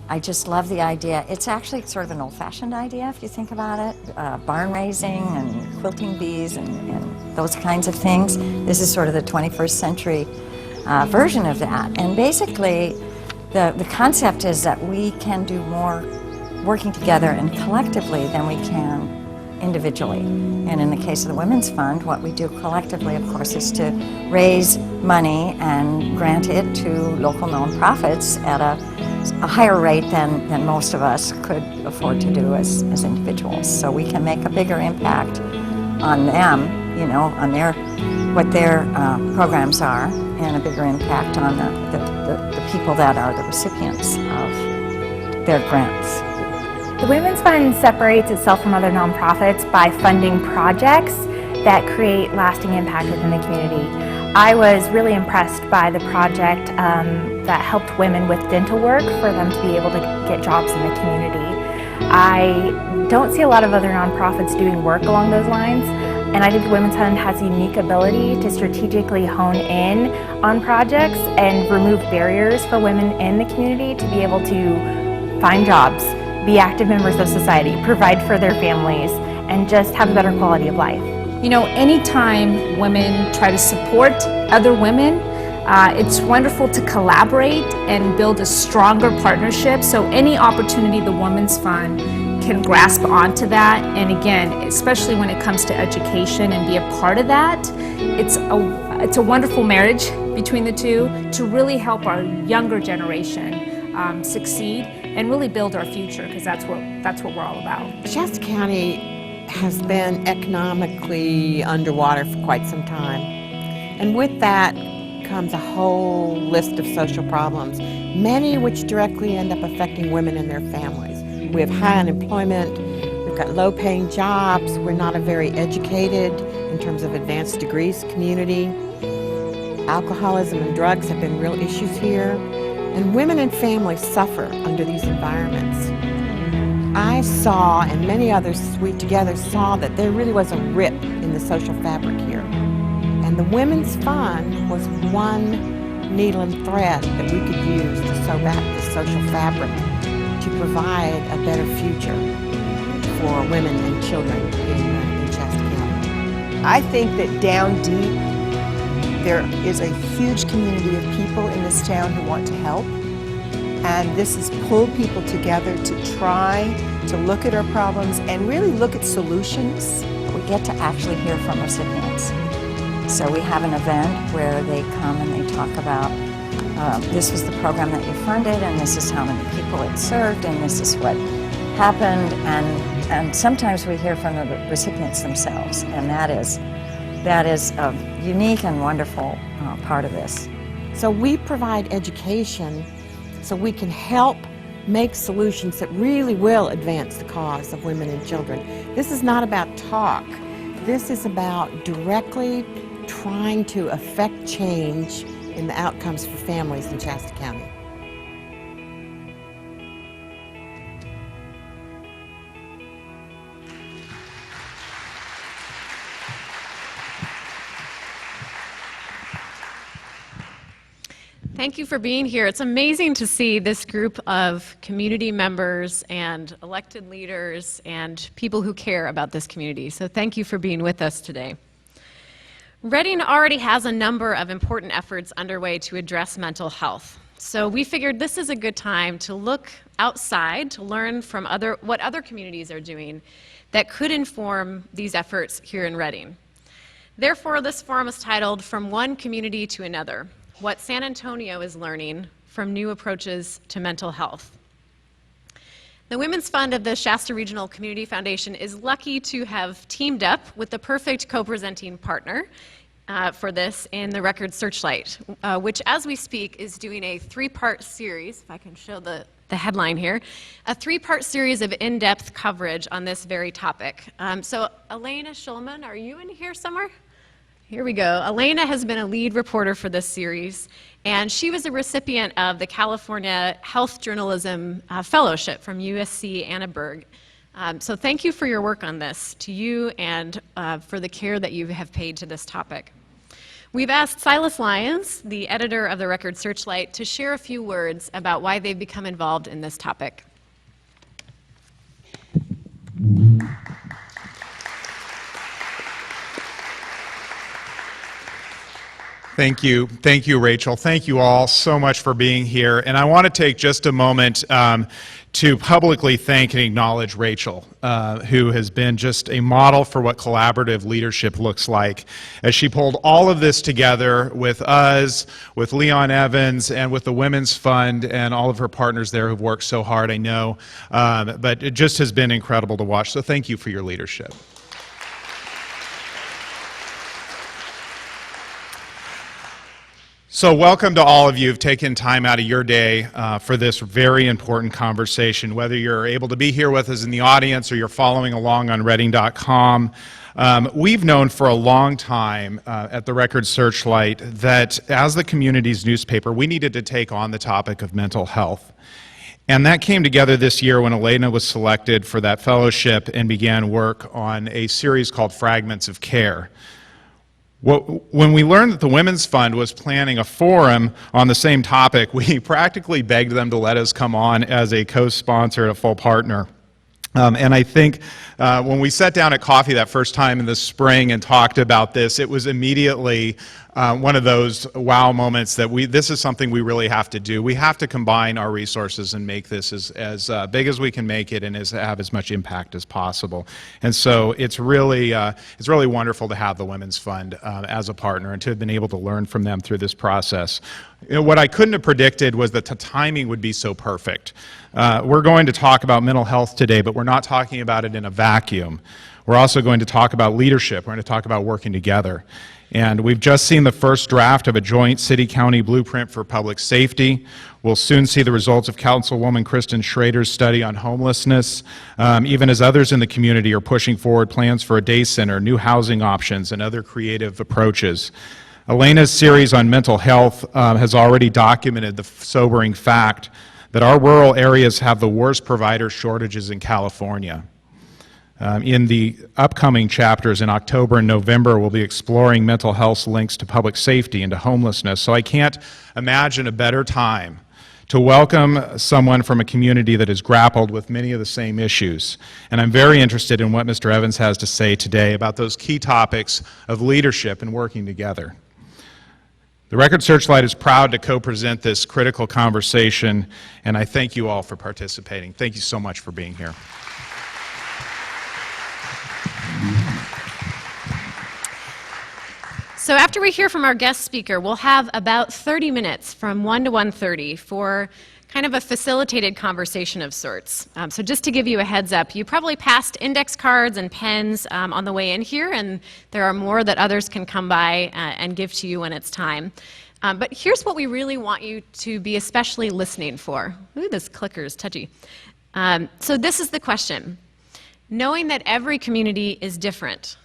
I just love the idea. It's actually sort of an old-fashioned idea if you think about it. Barn raising and quilting bees and those kinds of things. This is sort of the 21st century version of that. And basically, the concept is that we can do more working together and collectively than we can individually. And in the case of the Women's Fund, what we do collectively, of course, is to raise money and grant it to local nonprofits at a higher rate than most of us could afford to do as individuals. So we can make a bigger impact on them, you know, on what their programs are, and a bigger impact on the people that are the recipients of their grants. The Women's Fund separates itself from other nonprofits by funding projects that create lasting impact within the community. I was really impressed by the project that helped women with dental work for them to be able to get jobs in the community. I don't see a lot of other nonprofits doing work along those lines, and I think the Women's Fund has a unique ability to strategically hone in on projects and remove barriers for women in the community to be able to find jobs, be active members of society, provide for their families, and just have a better quality of life. You know, anytime women try to support other women, it's wonderful to collaborate and build a stronger partnership. So any opportunity the Women's Fund can grasp onto that, and again, especially when it comes to education and be a part of that, it's a wonderful marriage between the two to really help our younger generation succeed and really build our future, because that's what we're all about. Shasta County has been economically underwater for quite some time, and with that comes a whole list of social problems, many which directly end up affecting women and their families. We have high unemployment, we've got low-paying jobs, we're not a very educated, in terms of advanced degrees, community. Alcoholism and drugs have been real issues here, and women and families suffer under these environments. I saw, and many others we together saw, that there really was a rip in the social fabric here. And the Women's Fund was one needle and thread that we could use to sew back the social fabric to provide a better future for women and children in Shasta County. I think that down deep, there is a huge community of people in this town who want to help, and this has pulled people together to try to look at our problems and really look at solutions. We get to actually hear from recipients. So we have an event where they come and they talk about this was the program that you funded, and this is how many people it served, and this is what happened, and sometimes we hear from the recipients themselves, and that is a unique and wonderful part of this. So we provide education so we can help make solutions that really will advance the cause of women and children. This is not about talk. This is about directly trying to affect change in the outcomes for families in Shasta County. Thank you for being here. It's amazing to see this group of community members and elected leaders and people who care about this community. So thank you for being with us today. Reading already has a number of important efforts underway to address mental health. So we figured this is a good time to look outside to learn from what other communities are doing that could inform these efforts here in Reading. Therefore, this forum is titled From One Community to Another: What San Antonio is Learning from New Approaches to Mental Health. The Women's Fund of the Shasta Regional Community Foundation is lucky to have teamed up with the perfect co-presenting partner for this in the record Searchlight, which as we speak is doing a three-part series, if I can show the headline here, a three-part series of in-depth coverage on this very topic. So Elena Schulman, are you in here somewhere? Here we go. Elena has been a lead reporter for this series, and she was a recipient of the California Health Journalism Fellowship from USC Annenberg. So thank you for your work on this, to you, and for the care that you have paid to this topic. We've asked Silas Lyons, the editor of the record Searchlight, to share a few words about why they've become involved in this topic. Thank you, Rachel. Thank you all so much for being here. And I want to take just a moment to publicly thank and acknowledge Rachel, who has been just a model for what collaborative leadership looks like, as she pulled all of this together with us, with Leon Evans, and with the Women's Fund, and all of her partners there who've worked so hard, I know. But it just has been incredible to watch. So thank you for your leadership. So welcome to all of you who've taken time out of your day for this very important conversation. Whether you're able to be here with us in the audience or you're following along on Reading.com, we've known for a long time at the Record Searchlight that as the community's newspaper, we needed to take on the topic of mental health. And that came together this year when Elena was selected for that fellowship and began work on a series called Fragments of Care. When we learned that the Women's Fund was planning a forum on the same topic, we practically begged them to let us come on as a co-sponsor and a full partner. And I think when we sat down at coffee that first time in the spring and talked about this, it was immediately one of those wow moments that this is something we really have to do. We have to combine our resources and make this as big as we can make it and have as much impact as possible. And so it's really wonderful to have the Women's Fund as a partner and to have been able to learn from them through this process. You know, what I couldn't have predicted was that the timing would be so perfect. We're going to talk about mental health today, but we're not talking about it in a vacuum. We're also going to talk about leadership. We're going to talk about working together. And we've just seen the first draft of a joint city-county blueprint for public safety. We'll soon see the results of Councilwoman Kristen Schrader's study on homelessness, even as others in the community are pushing forward plans for a day center, new housing options, and other creative approaches. Elena's series on mental health has already documented the sobering fact that our rural areas have the worst provider shortages in California. In the upcoming chapters in October and November, we'll be exploring mental health's links to public safety and to homelessness. So I can't imagine a better time to welcome someone from a community that has grappled with many of the same issues. And I'm very interested in what Mr. Evans has to say today about those key topics of leadership and working together. The Record Searchlight is proud to co-present this critical conversation, and I thank you all for participating. Thank you so much for being here. So after we hear from our guest speaker, we'll have about 30 minutes from 1 to 1:30 for kind of a facilitated conversation of sorts. So just to give you a heads up, you probably passed index cards and pens on the way in here, and there are more that others can come by and give to you when it's time. But here's what we really want you to be especially listening for. Ooh, this clicker is touchy. So this is the question. Knowing that every community is different,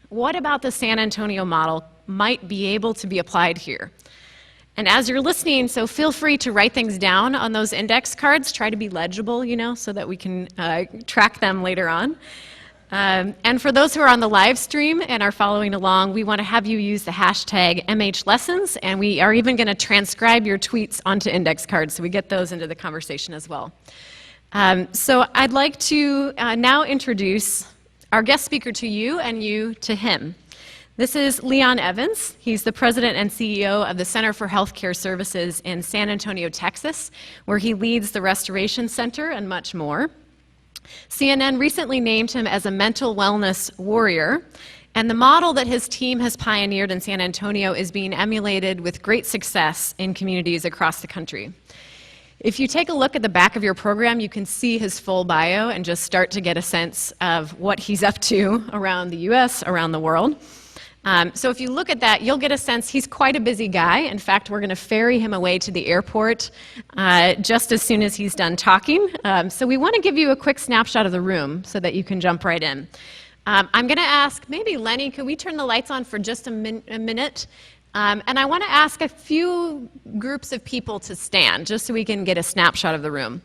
what about the San Antonio model might be able to be applied here? And as you're listening, so feel free to write things down on those index cards. Try to be legible, you know, so that we can track them later on. And for those who are on the live stream and are following along, we want to have you use the hashtag MHLessons, and we are even going to transcribe your tweets onto index cards so we get those into the conversation as well. So I'd like to now introduce our guest speaker to you and you to him. This is Leon Evans. He's the president and CEO of the Center for Healthcare Services in San Antonio, Texas, where he leads the Restoration Center and much more. CNN recently named him as a mental wellness warrior, and the model that his team has pioneered in San Antonio is being emulated with great success in communities across the country. If you take a look at the back of your program, you can see his full bio and just start to get a sense of what he's up to around the US, around the world. So if you look at that, you'll get a sense he's quite a busy guy. In fact, we're going to ferry him away to the airport just as soon as he's done talking. So we want to give you a quick snapshot of the room so that you can jump right in. I'm going to ask, maybe Lenny, could we turn the lights on for just a minute? And I want to ask a few groups of people to stand, just so we can get a snapshot of the room.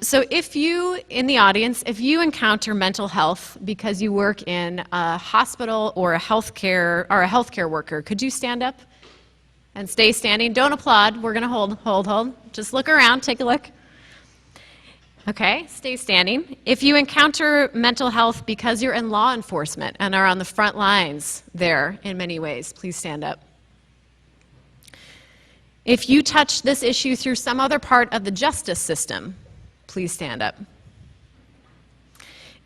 So if you, in the audience, if you encounter mental health because you work in a hospital or a healthcare worker, could you stand up and stay standing? Don't applaud. We're going to hold. Just look around, take a look. Okay, stay standing. If you encounter mental health because you're in law enforcement and are on the front lines there in many ways, please stand up. If you touch this issue through some other part of the justice system, please stand up.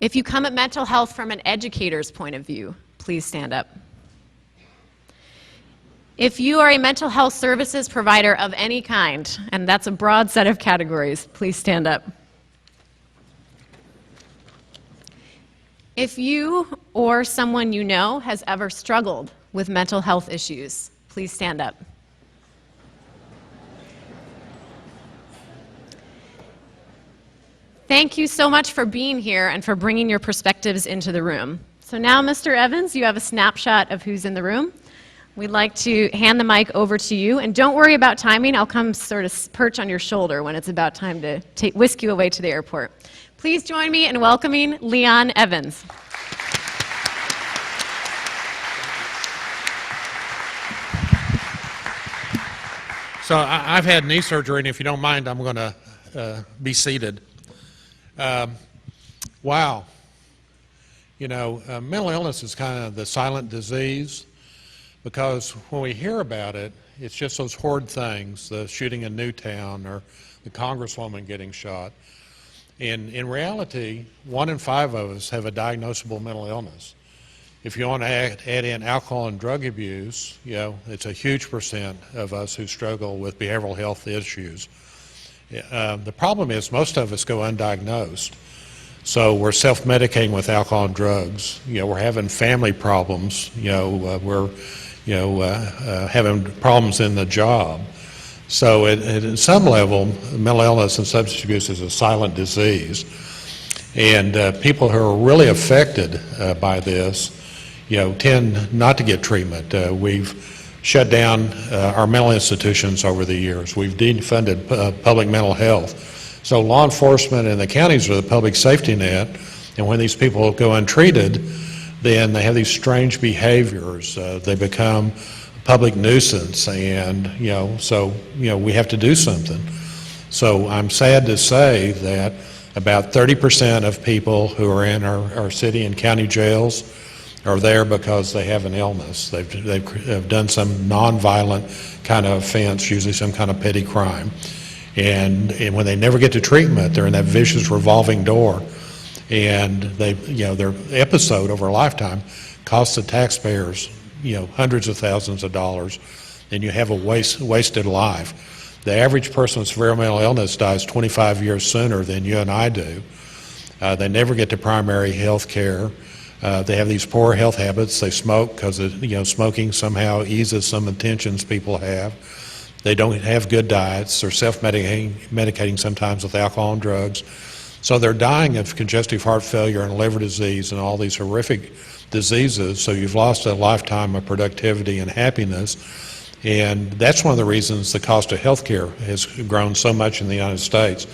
If you come at mental health from an educator's point of view, please stand up. If you are a mental health services provider of any kind, and that's a broad set of categories, please stand up. If you or someone you know has ever struggled with mental health issues, please stand up. Thank you so much for being here and for bringing your perspectives into the room. So now, Mr. Evans, you have a snapshot of who's in the room. We'd like to hand the mic over to you, and don't worry about timing. I'll come sort of perch on your shoulder when it's about time to whisk you away to the airport. Please join me in welcoming Leon Evans. So I've had knee surgery, and if you don't mind, I'm going to be seated. Wow. You know, mental illness is kind of the silent disease, because when we hear about it, it's just those horrid things, the shooting in Newtown or the congresswoman getting shot. And in reality, 1 in 5 of us have a diagnosable mental illness. If you want to add in alcohol and drug abuse, you know, it's a huge percent of us who struggle with behavioral health issues. The problem is most of us go undiagnosed. So we're self-medicating with alcohol and drugs. You know, we're having family problems. You know, we're having problems in the job. So at some level, mental illness and substance abuse is a silent disease. And people who are really affected by this, you know, tend not to get treatment. We've shut down our mental institutions over the years. We've defunded public mental health. So law enforcement and the counties are the public safety net, and when these people go untreated, then they have these strange behaviors. They become public nuisance, and we have to do something. So I'm sad to say that about 30% of people who are in our city and county jails are there because they have an illness. They've done some nonviolent kind of offense, usually some kind of petty crime, and when they never get to treatment, they're in that vicious revolving door, and their episode over a lifetime costs the taxpayers hundreds of thousands of dollars, and you have a wasted life. The average person with severe mental illness dies 25 years sooner than you and I do. They never get to primary health care. They have these poor health habits. They smoke because smoking somehow eases some intentions people have. They don't have good diets. They're self-medicating sometimes with alcohol and drugs. So they're dying of congestive heart failure and liver disease and all these horrific diseases, so you've lost a lifetime of productivity and happiness, and that's one of the reasons the cost of health care has grown so much in the United States.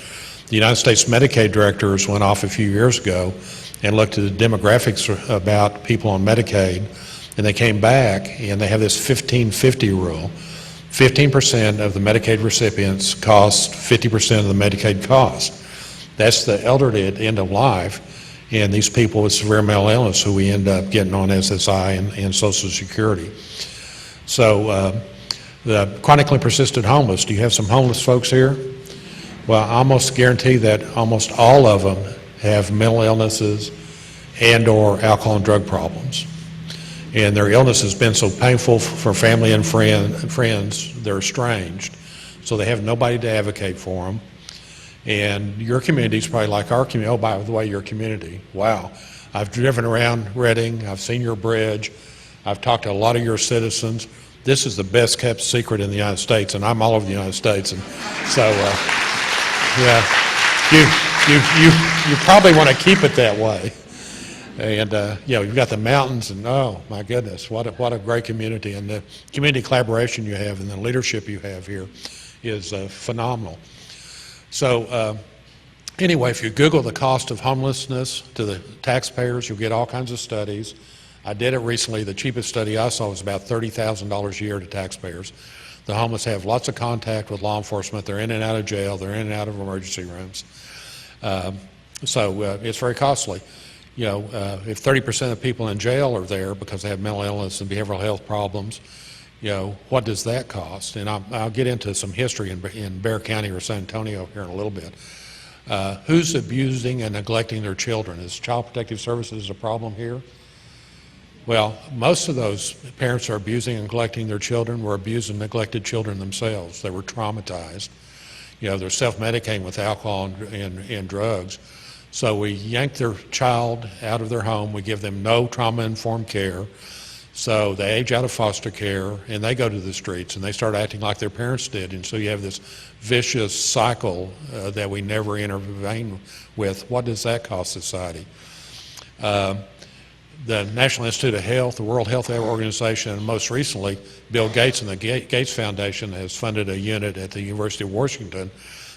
The United States Medicaid directors went off a few years ago and looked at the demographics about people on Medicaid, and they came back and they have this 15-50 rule. 15% of the Medicaid recipients cost 50% of the Medicaid cost. That's the elderly at the end of life, and these people with severe mental illness who we end up getting on SSI and Social Security. So the chronically persistent homeless, do you have some homeless folks here? Well, I almost guarantee that almost all of them have mental illnesses and or alcohol and drug problems. And their illness has been so painful for family and friends, they're estranged. So they have nobody to advocate for them. And your community is probably like our community. Oh, by the way, your community. Wow. I've driven around Reading. I've seen your bridge. I've talked to a lot of your citizens. This is the best kept secret in the United States, and I'm all over the United States. And so, you probably want to keep it that way. And, you've got the mountains, and oh, my goodness, what a great community. And the community collaboration you have and the leadership you have here is phenomenal. So Anyway, if you Google the cost of homelessness to the taxpayers, you'll get all kinds of studies. I did it recently. The cheapest study I saw was about $30,000 a year to taxpayers. The homeless have lots of contact with law enforcement. They're in and out of jail. They're in and out of emergency rooms. So it's very costly. You know, if 30% of people in jail are there because they have mental illness and behavioral health problems, you know, what does that cost? And I'll get into some history in Bexar County or San Antonio here in a little bit. Who's abusing and neglecting their children? Is Child Protective Services a problem here? Well, most of those parents are abusing and neglecting their children were abused and neglected children themselves. They were traumatized. You know, they're self-medicating with alcohol and drugs. So we yank their child out of their home. We give them no trauma-informed care. So they age out of foster care, and they go to the streets, and they start acting like their parents did. And so you have this vicious cycle that we never intervene with. What does that cost society? The National Institute of Health, the World Health Organization, and most recently, Bill Gates and the Gates Foundation has funded a unit at the University of Washington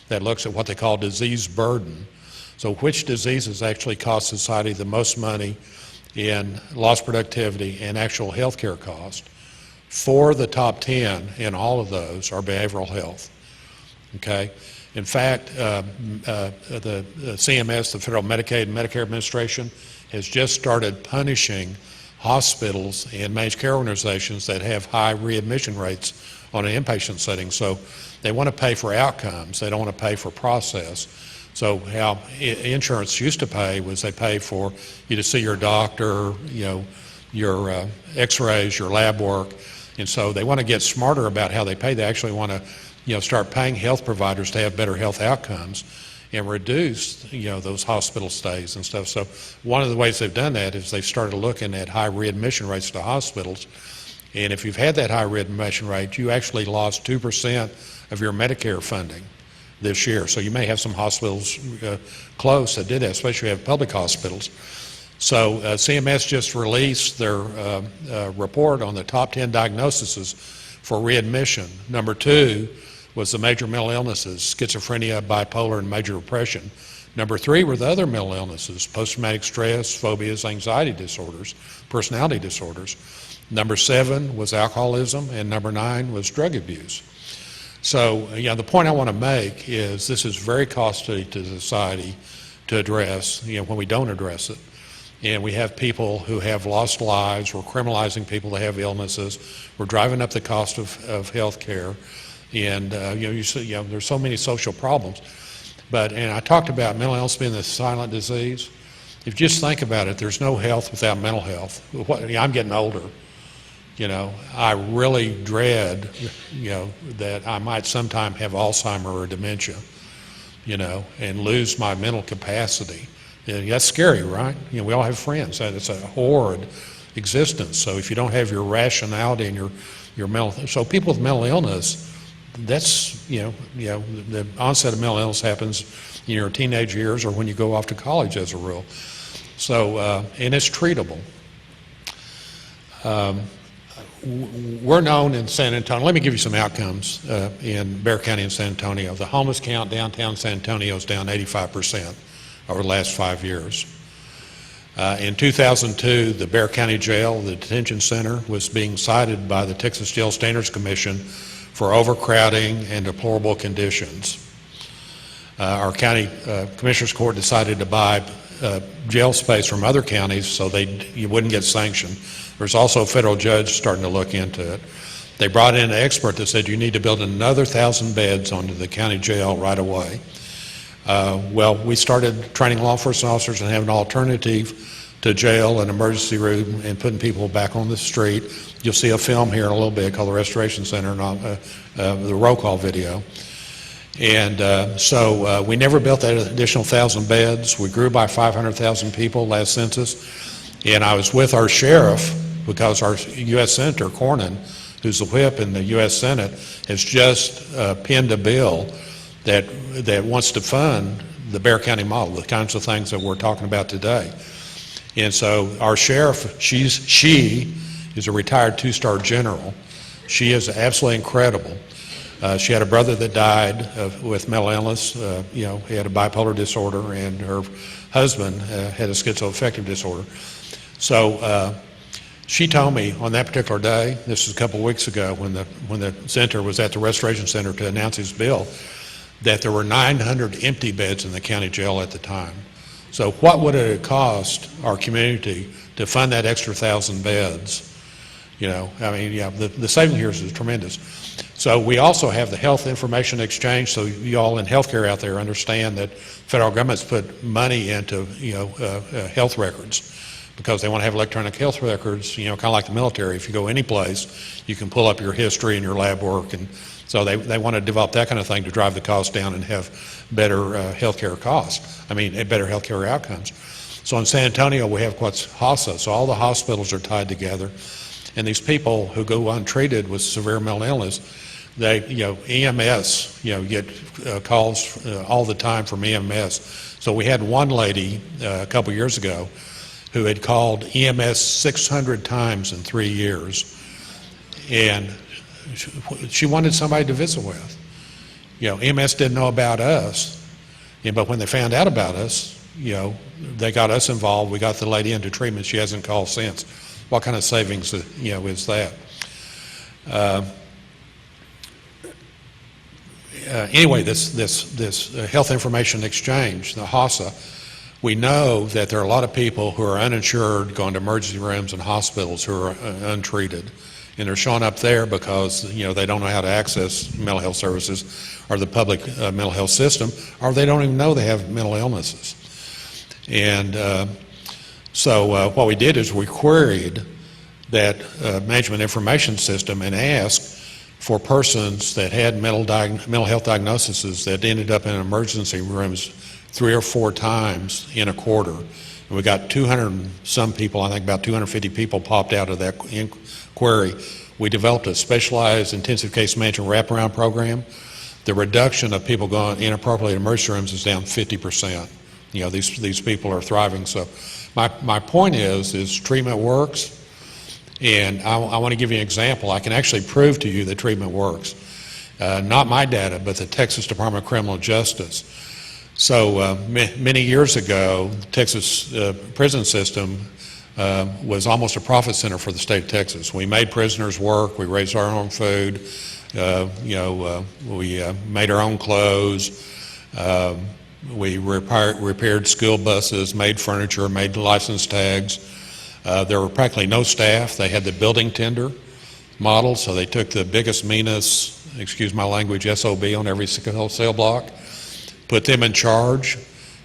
that looks at what they call disease burden. So which diseases actually cost society the most money in lost productivity and actual health care cost? 4 of the top 10 in all of those are behavioral health. Okay? In fact, the CMS, the Federal Medicaid and Medicare Administration, has just started punishing hospitals and managed care organizations that have high readmission rates on an inpatient setting. So they want to pay for outcomes. They don't want to pay for process. So how insurance used to pay was they pay for you to see your doctor, you know, your x-rays, your lab work. And so they want to get smarter about how they pay. They actually want to, you know, start paying health providers to have better health outcomes and reduce, you know, those hospital stays and stuff. So one of the ways they've done that is they've started looking at high readmission rates to hospitals. And if you've had that high readmission rate, you actually lost 2% of your Medicare funding this year. So you may have some hospitals close that did that, especially if you have public hospitals. So CMS just released their report on the top 10 diagnoses for readmission. Number 2 was the major mental illnesses, schizophrenia, bipolar, and major depression. Number 3 were the other mental illnesses, post-traumatic stress, phobias, anxiety disorders, personality disorders. Number 7 was alcoholism, and number 9 was drug abuse. So, you know, the point I want to make is this is very costly to society to address, you know, when we don't address it. And we have people who have lost lives. We're criminalizing people that have illnesses. We're driving up the cost of health care. And, you know, you see, you know, there's so many social problems. And I talked about mental illness being the silent disease. If you just think about it, there's no health without mental health. I'm getting older. You know, I really dread, you know, that I might sometime have Alzheimer's or dementia, you know, and lose my mental capacity. And that's scary, right? You know, we all have friends. It's a horrid existence. So if you don't have your rationality and your mental, so people with mental illness, that's, you know, the onset of mental illness happens in your teenage years or when you go off to college as a rule. So, and it's treatable. We're known in San Antonio. Let me give you some outcomes in Bexar County and San Antonio. The homeless count downtown San Antonio is down 85% over the last 5 years. In 2002, the Bexar County Jail, the detention center, was being cited by the Texas Jail Standards Commission for overcrowding and deplorable conditions. Our county commissioners court decided to buy jail space from other counties so you wouldn't get sanctioned. There's also a federal judge starting to look into it. They brought in an expert that said you need to build another 1,000 beds onto the county jail right away. Well, we started training law enforcement officers and having an alternative to jail and emergency room and putting people back on the street. You'll see a film here in a little bit called the Restoration Center, the roll call video. And so we never built that additional 1,000 beds. We grew by 500,000 people last census. And I was with our sheriff because our U.S. Senator Cornyn, who's the whip in the U.S. Senate, has just penned a bill that wants to fund the Bexar County model, the kinds of things that we're talking about today. And so our sheriff, she is a retired 2-star general. She is absolutely incredible. She had a brother that died with mental illness. He had a bipolar disorder, and her husband had a schizoaffective disorder. So she told me on that particular day, this was a couple weeks ago when the center was at the Restoration Center to announce his bill, that there were 900 empty beds in the county jail at the time. So what would it have cost our community to fund that extra 1,000 beds? The saving here is tremendous. So we also have the health information exchange, so you all in healthcare out there understand that federal government's put money into health records because they want to have electronic health records, kind of like the military. If you go any place, you can pull up your history and your lab work, and so they want to develop that kind of thing to drive the cost down and have better healthcare costs. Better healthcare outcomes. So in San Antonio, we have what's HASA, so all the hospitals are tied together. And these people who go untreated with severe mental illness, they, EMS, get calls all the time from EMS. So we had one lady a couple years ago who had called EMS 600 times in 3 years, and she wanted somebody to visit with. EMS didn't know about us, but when they found out about us, they got us involved. We got the lady into treatment. She hasn't called since. What kind of savings, is that? Anyway, this health information exchange, the HASA, we know that there are a lot of people who are uninsured going to emergency rooms and hospitals who are untreated. And they're showing up there because, they don't know how to access mental health services or the public mental health system, or they don't even know they have mental illnesses. And so what we did is we queried that management information system and asked for persons that had mental health diagnoses that ended up in emergency rooms 3 or 4 times in a quarter. And we got 200 and some people, I think about 250 people popped out of that inquiry. We developed a specialized intensive case management wraparound program. The reduction of people going inappropriately to emergency rooms is down 50%. These people are thriving. So my point is treatment works. And I want to give you an example. I can actually prove to you that treatment works. Not my data, but the Texas Department of Criminal Justice. So many years ago, the Texas prison system was almost a profit center for the state of Texas. We made prisoners work. We raised our own food. We made our own clothes. We repaired school buses, made furniture, made license tags. There were practically no staff. They had the building tender model, so they took the biggest, meanest, excuse my language, SOB on every cell block, put them in charge,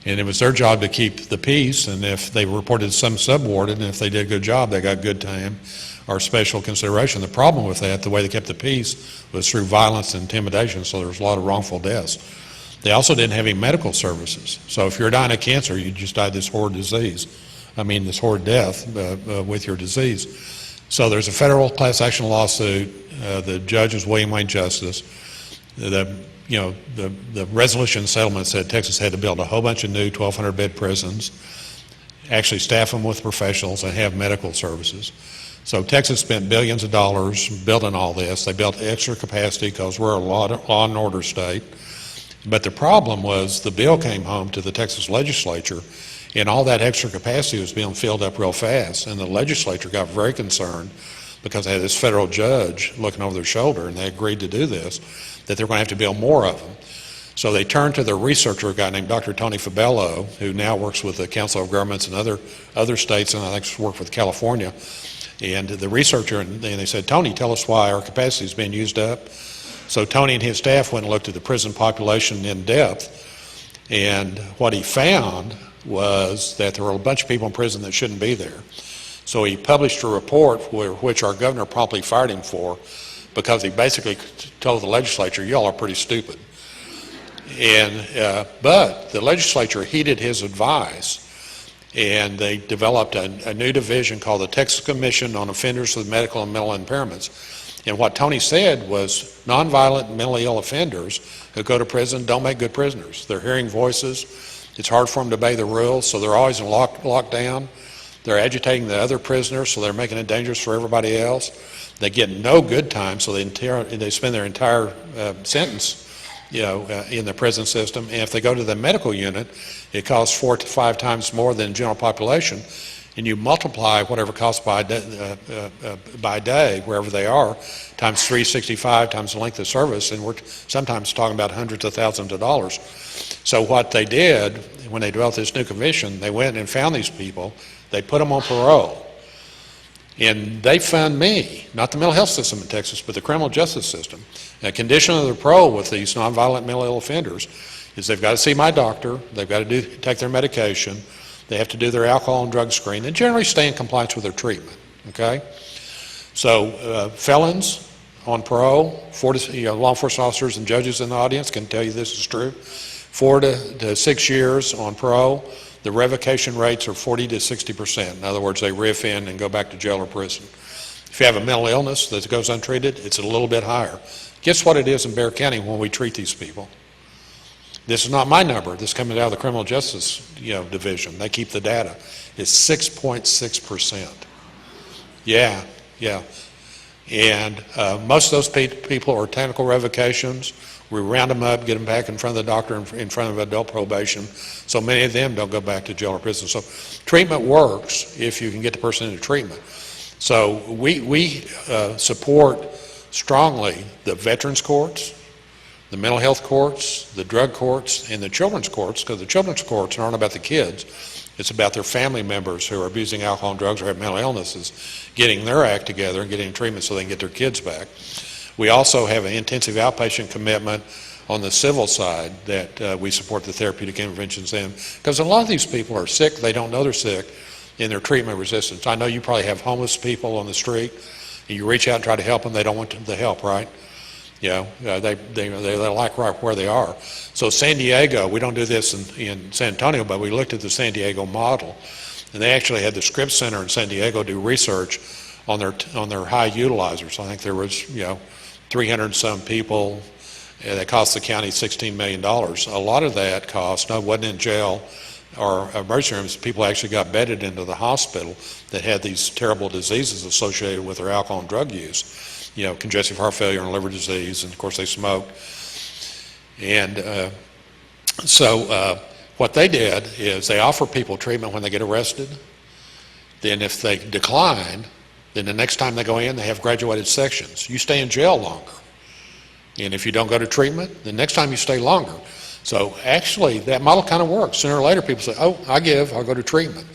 and it was their job to keep the peace, and if they reported some subwarden, and if they did a good job, they got good time or special consideration. The problem with that, the way they kept the peace, was through violence and intimidation, so there was a lot of wrongful deaths. They also didn't have any medical services. So if you're dying of cancer, you just died this horrid disease. This horrid death with your disease. So there's a federal class action lawsuit. The judge is William Wayne Justice. The resolution settlement said Texas had to build a whole bunch of new 1,200 bed prisons, actually staff them with professionals and have medical services. So Texas spent billions of dollars building all this. They built extra capacity because we're a law and order state. But the problem was the bill came home to the Texas legislature, and all that extra capacity was being filled up real fast. And the legislature got very concerned because they had this federal judge looking over their shoulder, and they agreed to do this, that they're going to have to build more of them. So they turned to their researcher, a guy named Dr. Tony Fabello, who now works with the Council of Governments in other states, and I think worked with California. And the researcher, and they said, Tony, tell us why our capacity is being used up. So Tony and his staff went and looked at the prison population in depth, and what he found was that there were a bunch of people in prison that shouldn't be there. So he published a report which our governor promptly fired him for, because he basically told the legislature, y'all are pretty stupid. And but the legislature heeded his advice, and they developed a new division called the Texas Commission on Offenders with Medical and Mental Impairments. And what Tony said was nonviolent and mentally ill offenders who go to prison don't make good prisoners. They're hearing voices. It's hard for them to obey the rules, so they're always in lockdown. They're agitating the other prisoners, so they're making it dangerous for everybody else. They get no good time, so they spend their entire sentence, in the prison system. And if they go to the medical unit, it costs 4 to 5 times more than general population. And you multiply whatever it costs by day, wherever they are, times 365 times the length of service, and we're sometimes talking about hundreds of thousands of dollars. So what they did when they developed this new commission, they went and found these people, they put them on parole, and they found me, not the mental health system in Texas, but the criminal justice system. A condition of the parole with these nonviolent mental ill offenders is they've got to see my doctor, they've got to take their medication, they have to do their alcohol and drug screen, and generally stay in compliance with their treatment, okay? So felons on parole, law enforcement officers and judges in the audience can tell you this is true, 4 to 6 years on parole, the revocation rates are 40 to 60%. In other words, they riff in and go back to jail or prison. If you have a mental illness that goes untreated, it's a little bit higher. Guess what it is in Bexar County when we treat these people? This is not my number. This is coming out of the criminal justice division. They keep the data. It's 6.6%. Yeah. And most of those people are technical revocations. We round them up, get them back in front of the doctor, in front of adult probation. So many of them don't go back to jail or prison. So treatment works if you can get the person into treatment. So we support strongly the veterans courts, the mental health courts, the drug courts, and the children's courts, because the children's courts aren't about the kids. It's about their family members who are abusing alcohol and drugs or have mental illnesses, getting their act together and getting treatment so they can get their kids back. We also have an intensive outpatient commitment on the civil side that we support the therapeutic interventions in, because a lot of these people are sick, they don't know they're sick, and they're treatment resistant. I know you probably have homeless people on the street, and you reach out and try to help them, they don't want the help, right? They like right where they are. So San Diego, we don't do this in San Antonio, but we looked at the San Diego model, and they actually had the Scripps Center in San Diego do research on their high utilizers. I think there was 300 and some people that cost the county $16 million. A lot of that cost wasn't in jail or emergency rooms. People actually got bedded into the hospital that had these terrible diseases associated with their alcohol and drug use. Congestive heart failure and liver disease, and of course they smoked. And so what they did is they offer people treatment when they get arrested. Then if they decline, then the next time they go in, they have graduated sections. You stay in jail longer. And if you don't go to treatment, the next time you stay longer. So actually, that model kind of works. Sooner or later, people say, oh, I'll go to treatment.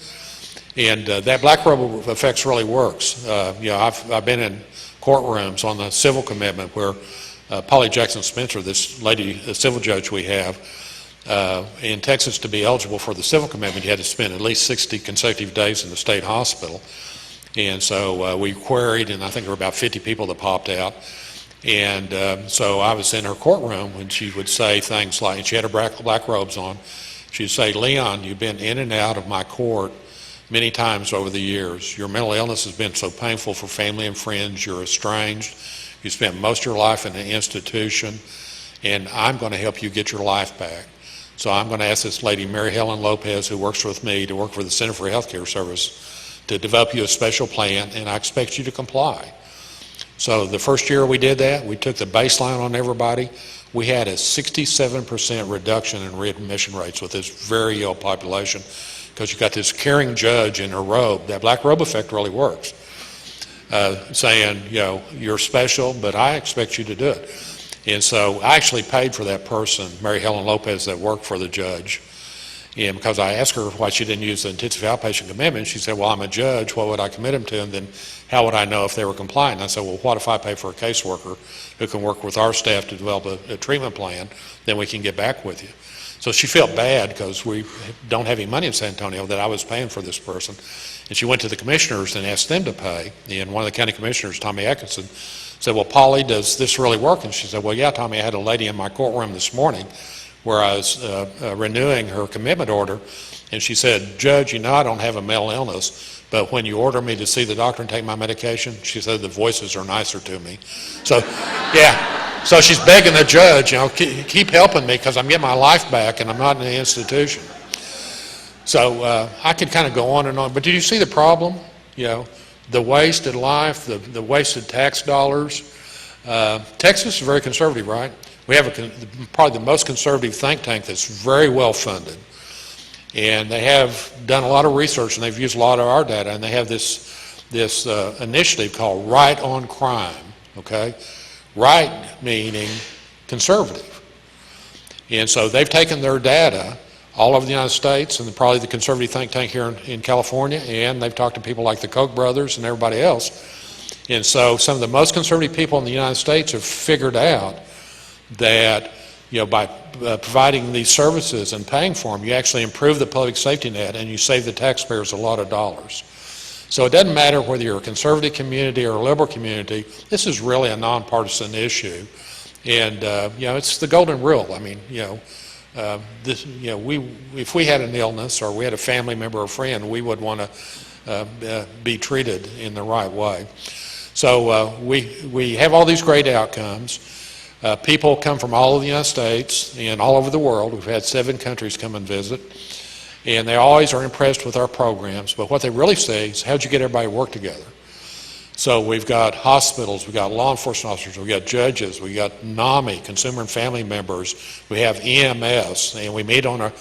And that black rubber effect really works. I've been in courtrooms on the civil commitment where Polly Jackson Spencer, this lady, the civil judge we have, in Texas, to be eligible for the civil commitment, you had to spend at least 60 consecutive days in the state hospital. And so we queried, and I think there were about 50 people that popped out. And so I was in her courtroom when she would say things like, and she had her black robes on, she'd say, Leon, you've been in and out of my court many times over the years. Your mental illness has been so painful for family and friends. You're estranged. You spent most of your life in an institution, and I'm going to help you get your life back. So I'm going to ask this lady, Mary Helen Lopez, who works with me to work for the Center for Healthcare Service, to develop you a special plan, and I expect you to comply. So the first year we did that, we took the baseline on everybody. We had a 67% reduction in readmission rates with this very ill population, because you got this caring judge in her robe. That black robe effect really works, saying, you're special, but I expect you to do it. And so I actually paid for that person, Mary Helen Lopez, that worked for the judge. And because I asked her why she didn't use the intensive outpatient commitment, she said, well, I'm a judge, what would I commit them to? And then how would I know if they were compliant? And I said, well, what if I pay for a caseworker who can work with our staff to develop a treatment plan? Then we can get back with you. So she felt bad because we don't have any money in San Antonio that I was paying for this person. And she went to the commissioners and asked them to pay. And one of the county commissioners, Tommy Atkinson, said, well, Polly, does this really work? And she said, well, yeah, Tommy, I had a lady in my courtroom this morning where I was renewing her commitment order. And she said, Judge, I don't have a mental illness, but when you order me to see the doctor and take my medication, she said the voices are nicer to me. So, yeah. So she's begging the judge, keep helping me because I'm getting my life back and I'm not in the institution. So I could kind of go on and on, but did you see the problem? You know, the wasted life, the wasted tax dollars. Texas is very conservative, right? We have probably the most conservative think tank that's very well funded. And they have done a lot of research, and they've used a lot of our data, and they have this initiative called Right on Crime, okay? Right meaning conservative. And so they've taken their data all over the United States and probably the conservative think tank here in California, and they've talked to people like the Koch brothers and everybody else. And so some of the most conservative people in the United States have figured out that, you know, by providing these services and paying for them, you actually improve the public safety net and you save the taxpayers a lot of dollars. So it doesn't matter whether you're a conservative community or a liberal community, this is really a nonpartisan issue. And, you know, it's the golden rule. I mean, you know, if we had an illness or we had a family member or friend, we would want to be treated in the right way. So we have all these great outcomes. People come from all of the United States and all over the world. We've had 7 countries come and visit, and they always are impressed with our programs. But what they really say is, how'd you get everybody to work together? So we've got hospitals, we've got law enforcement officers, we've got judges, we've got NAMI, consumer and family members, we have EMS, and we meet on a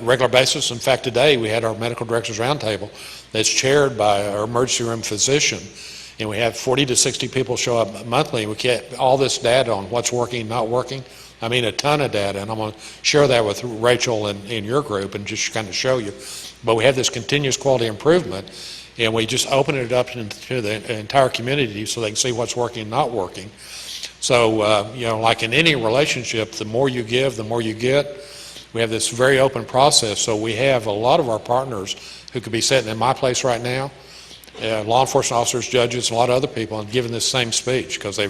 regular basis. In fact, today we had our medical directors roundtable that's chaired by our emergency room physician, and we have 40 to 60 people show up monthly, and we get all this data on what's working, not working. I mean, a ton of data, and I'm going to share that with Rachel in your group and just kind of show you. But we have this continuous quality improvement, and we just open it up into the entire community so they can see what's working and not working. So, you know, like in any relationship, the more you give, the more you get. We have this very open process, so we have a lot of our partners who could be sitting in my place right now, law enforcement officers, judges, and a lot of other people, and giving this same speech because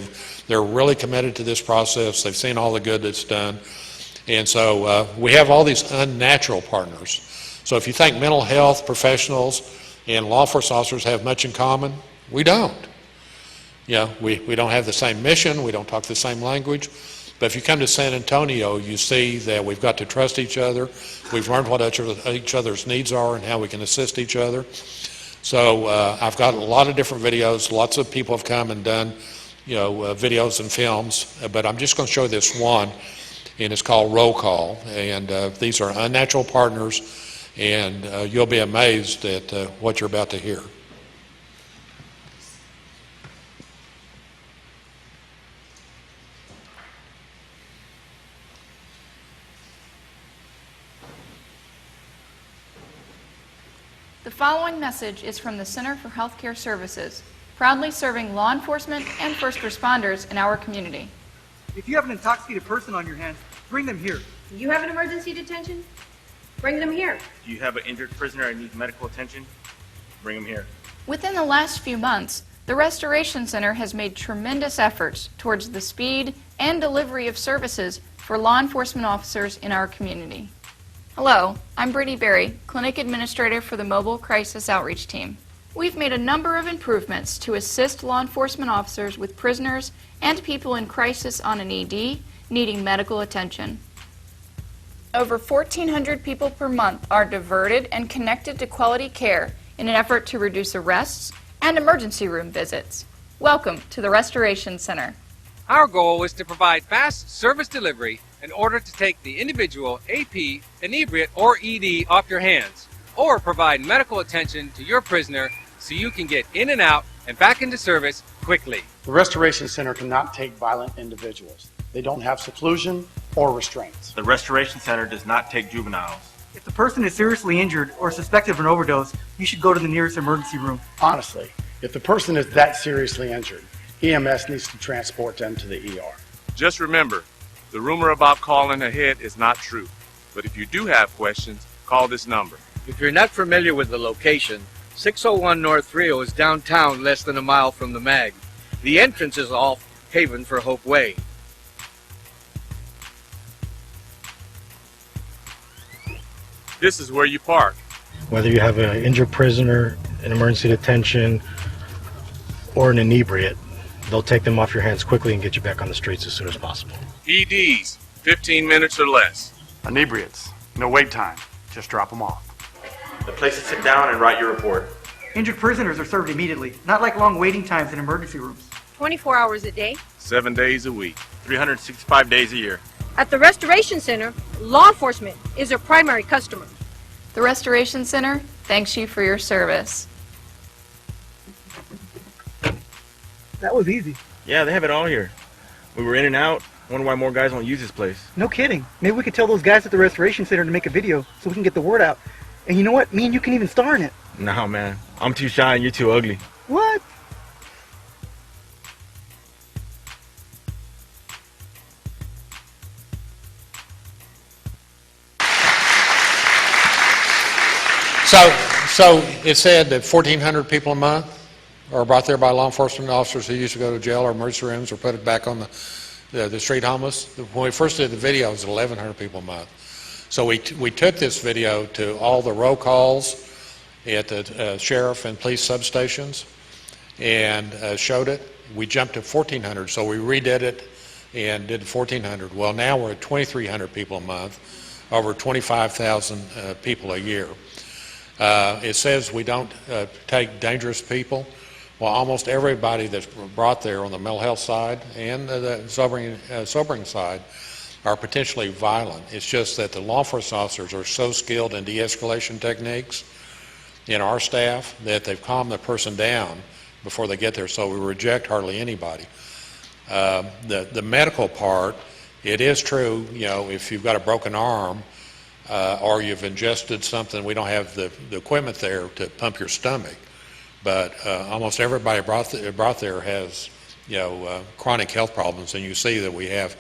they're really committed to this process. They've seen all the good that's done. And so we have all these unnatural partners. So if you think mental health professionals and law enforcement officers have much in common, we don't. You know, we don't have the same mission, we don't talk the same language. But if you come to San Antonio, you see that we've got to trust each other. We've learned what each other's needs are and how we can assist each other. So I've got a lot of different videos. Lots of people have come and done, you know, videos and films. But I'm just going to show this one, and it's called Roll Call. And these are unnatural partners, and you'll be amazed at what you're about to hear. The following message is from the Center for Healthcare Services, proudly serving law enforcement and first responders in our community. If you have an intoxicated person on your hands, bring them here. Do you have an emergency detention? Bring them here. Do you have an injured prisoner that needs medical attention? Bring them here. Within the last few months, the Restoration Center has made tremendous efforts towards the speed and delivery of services for law enforcement officers in our community. Hello, I'm Brittany Berry, Clinic Administrator for the Mobile Crisis Outreach Team. We've made a number of improvements to assist law enforcement officers with prisoners and people in crisis on an ED needing medical attention. Over 1,400 people per month are diverted and connected to quality care in an effort to reduce arrests and emergency room visits. Welcome to the Restoration Center. Our goal is to provide fast service delivery in order to take the individual AP, inebriate, or ED off your hands, or provide medical attention to your prisoner so you can get in and out and back into service quickly. The Restoration Center cannot take violent individuals. They don't have seclusion or restraints. The Restoration Center does not take juveniles. If the person is seriously injured or suspected of an overdose, you should go to the nearest emergency room. Honestly, if the person is that seriously injured, EMS needs to transport them to the ER. Just remember, the rumor about calling ahead is not true. But if you do have questions, call this number. If you're not familiar with the location, 601 North Rio is downtown, less than a mile from the MAG. The entrance is off Haven for Hope Way. This is where you park. Whether you have an injured prisoner, an emergency detention, or an inebriate, they'll take them off your hands quickly and get you back on the streets as soon as possible. EDs, 15 minutes or less. Inebriates, no wait time, just drop them off. The place to sit down and write your report. Injured prisoners are served immediately, not like long waiting times in emergency rooms. 24 hours a day. 7 days a week. 365 days a year. At the Restoration Center, law enforcement is their primary customer. The Restoration Center thanks you for your service. That was easy. Yeah, they have it all here. We were in and out. Wonder why more guys won't use this place. No kidding. Maybe we could tell those guys at the Restoration Center to make a video so we can get the word out. And you know what? Me and you can even star in it. No, man. I'm too shy and you're too ugly. What? So it said that 1,400 people a month are brought there by law enforcement officers who used to go to jail or emergency rooms or put it back on the street homeless. When we first did the video, it was 1,100 people a month. So we took this video to all the roll calls at the sheriff and police substations and showed it. We jumped to 1,400, so we redid it and did 1,400. Well, now we're at 2,300 people a month, over 25,000 people a year. It says we don't take dangerous people. Well, almost everybody that's brought there on the mental health side and the sobering side are potentially violent. It's just that the law enforcement officers are so skilled in de-escalation techniques in our staff that they've calmed the person down before they get there, so we reject hardly anybody. The medical part, it is true, you know, if you've got a broken arm or you've ingested something, we don't have the equipment there to pump your stomach. But almost everybody brought there has, you know, chronic health problems, and you see that we have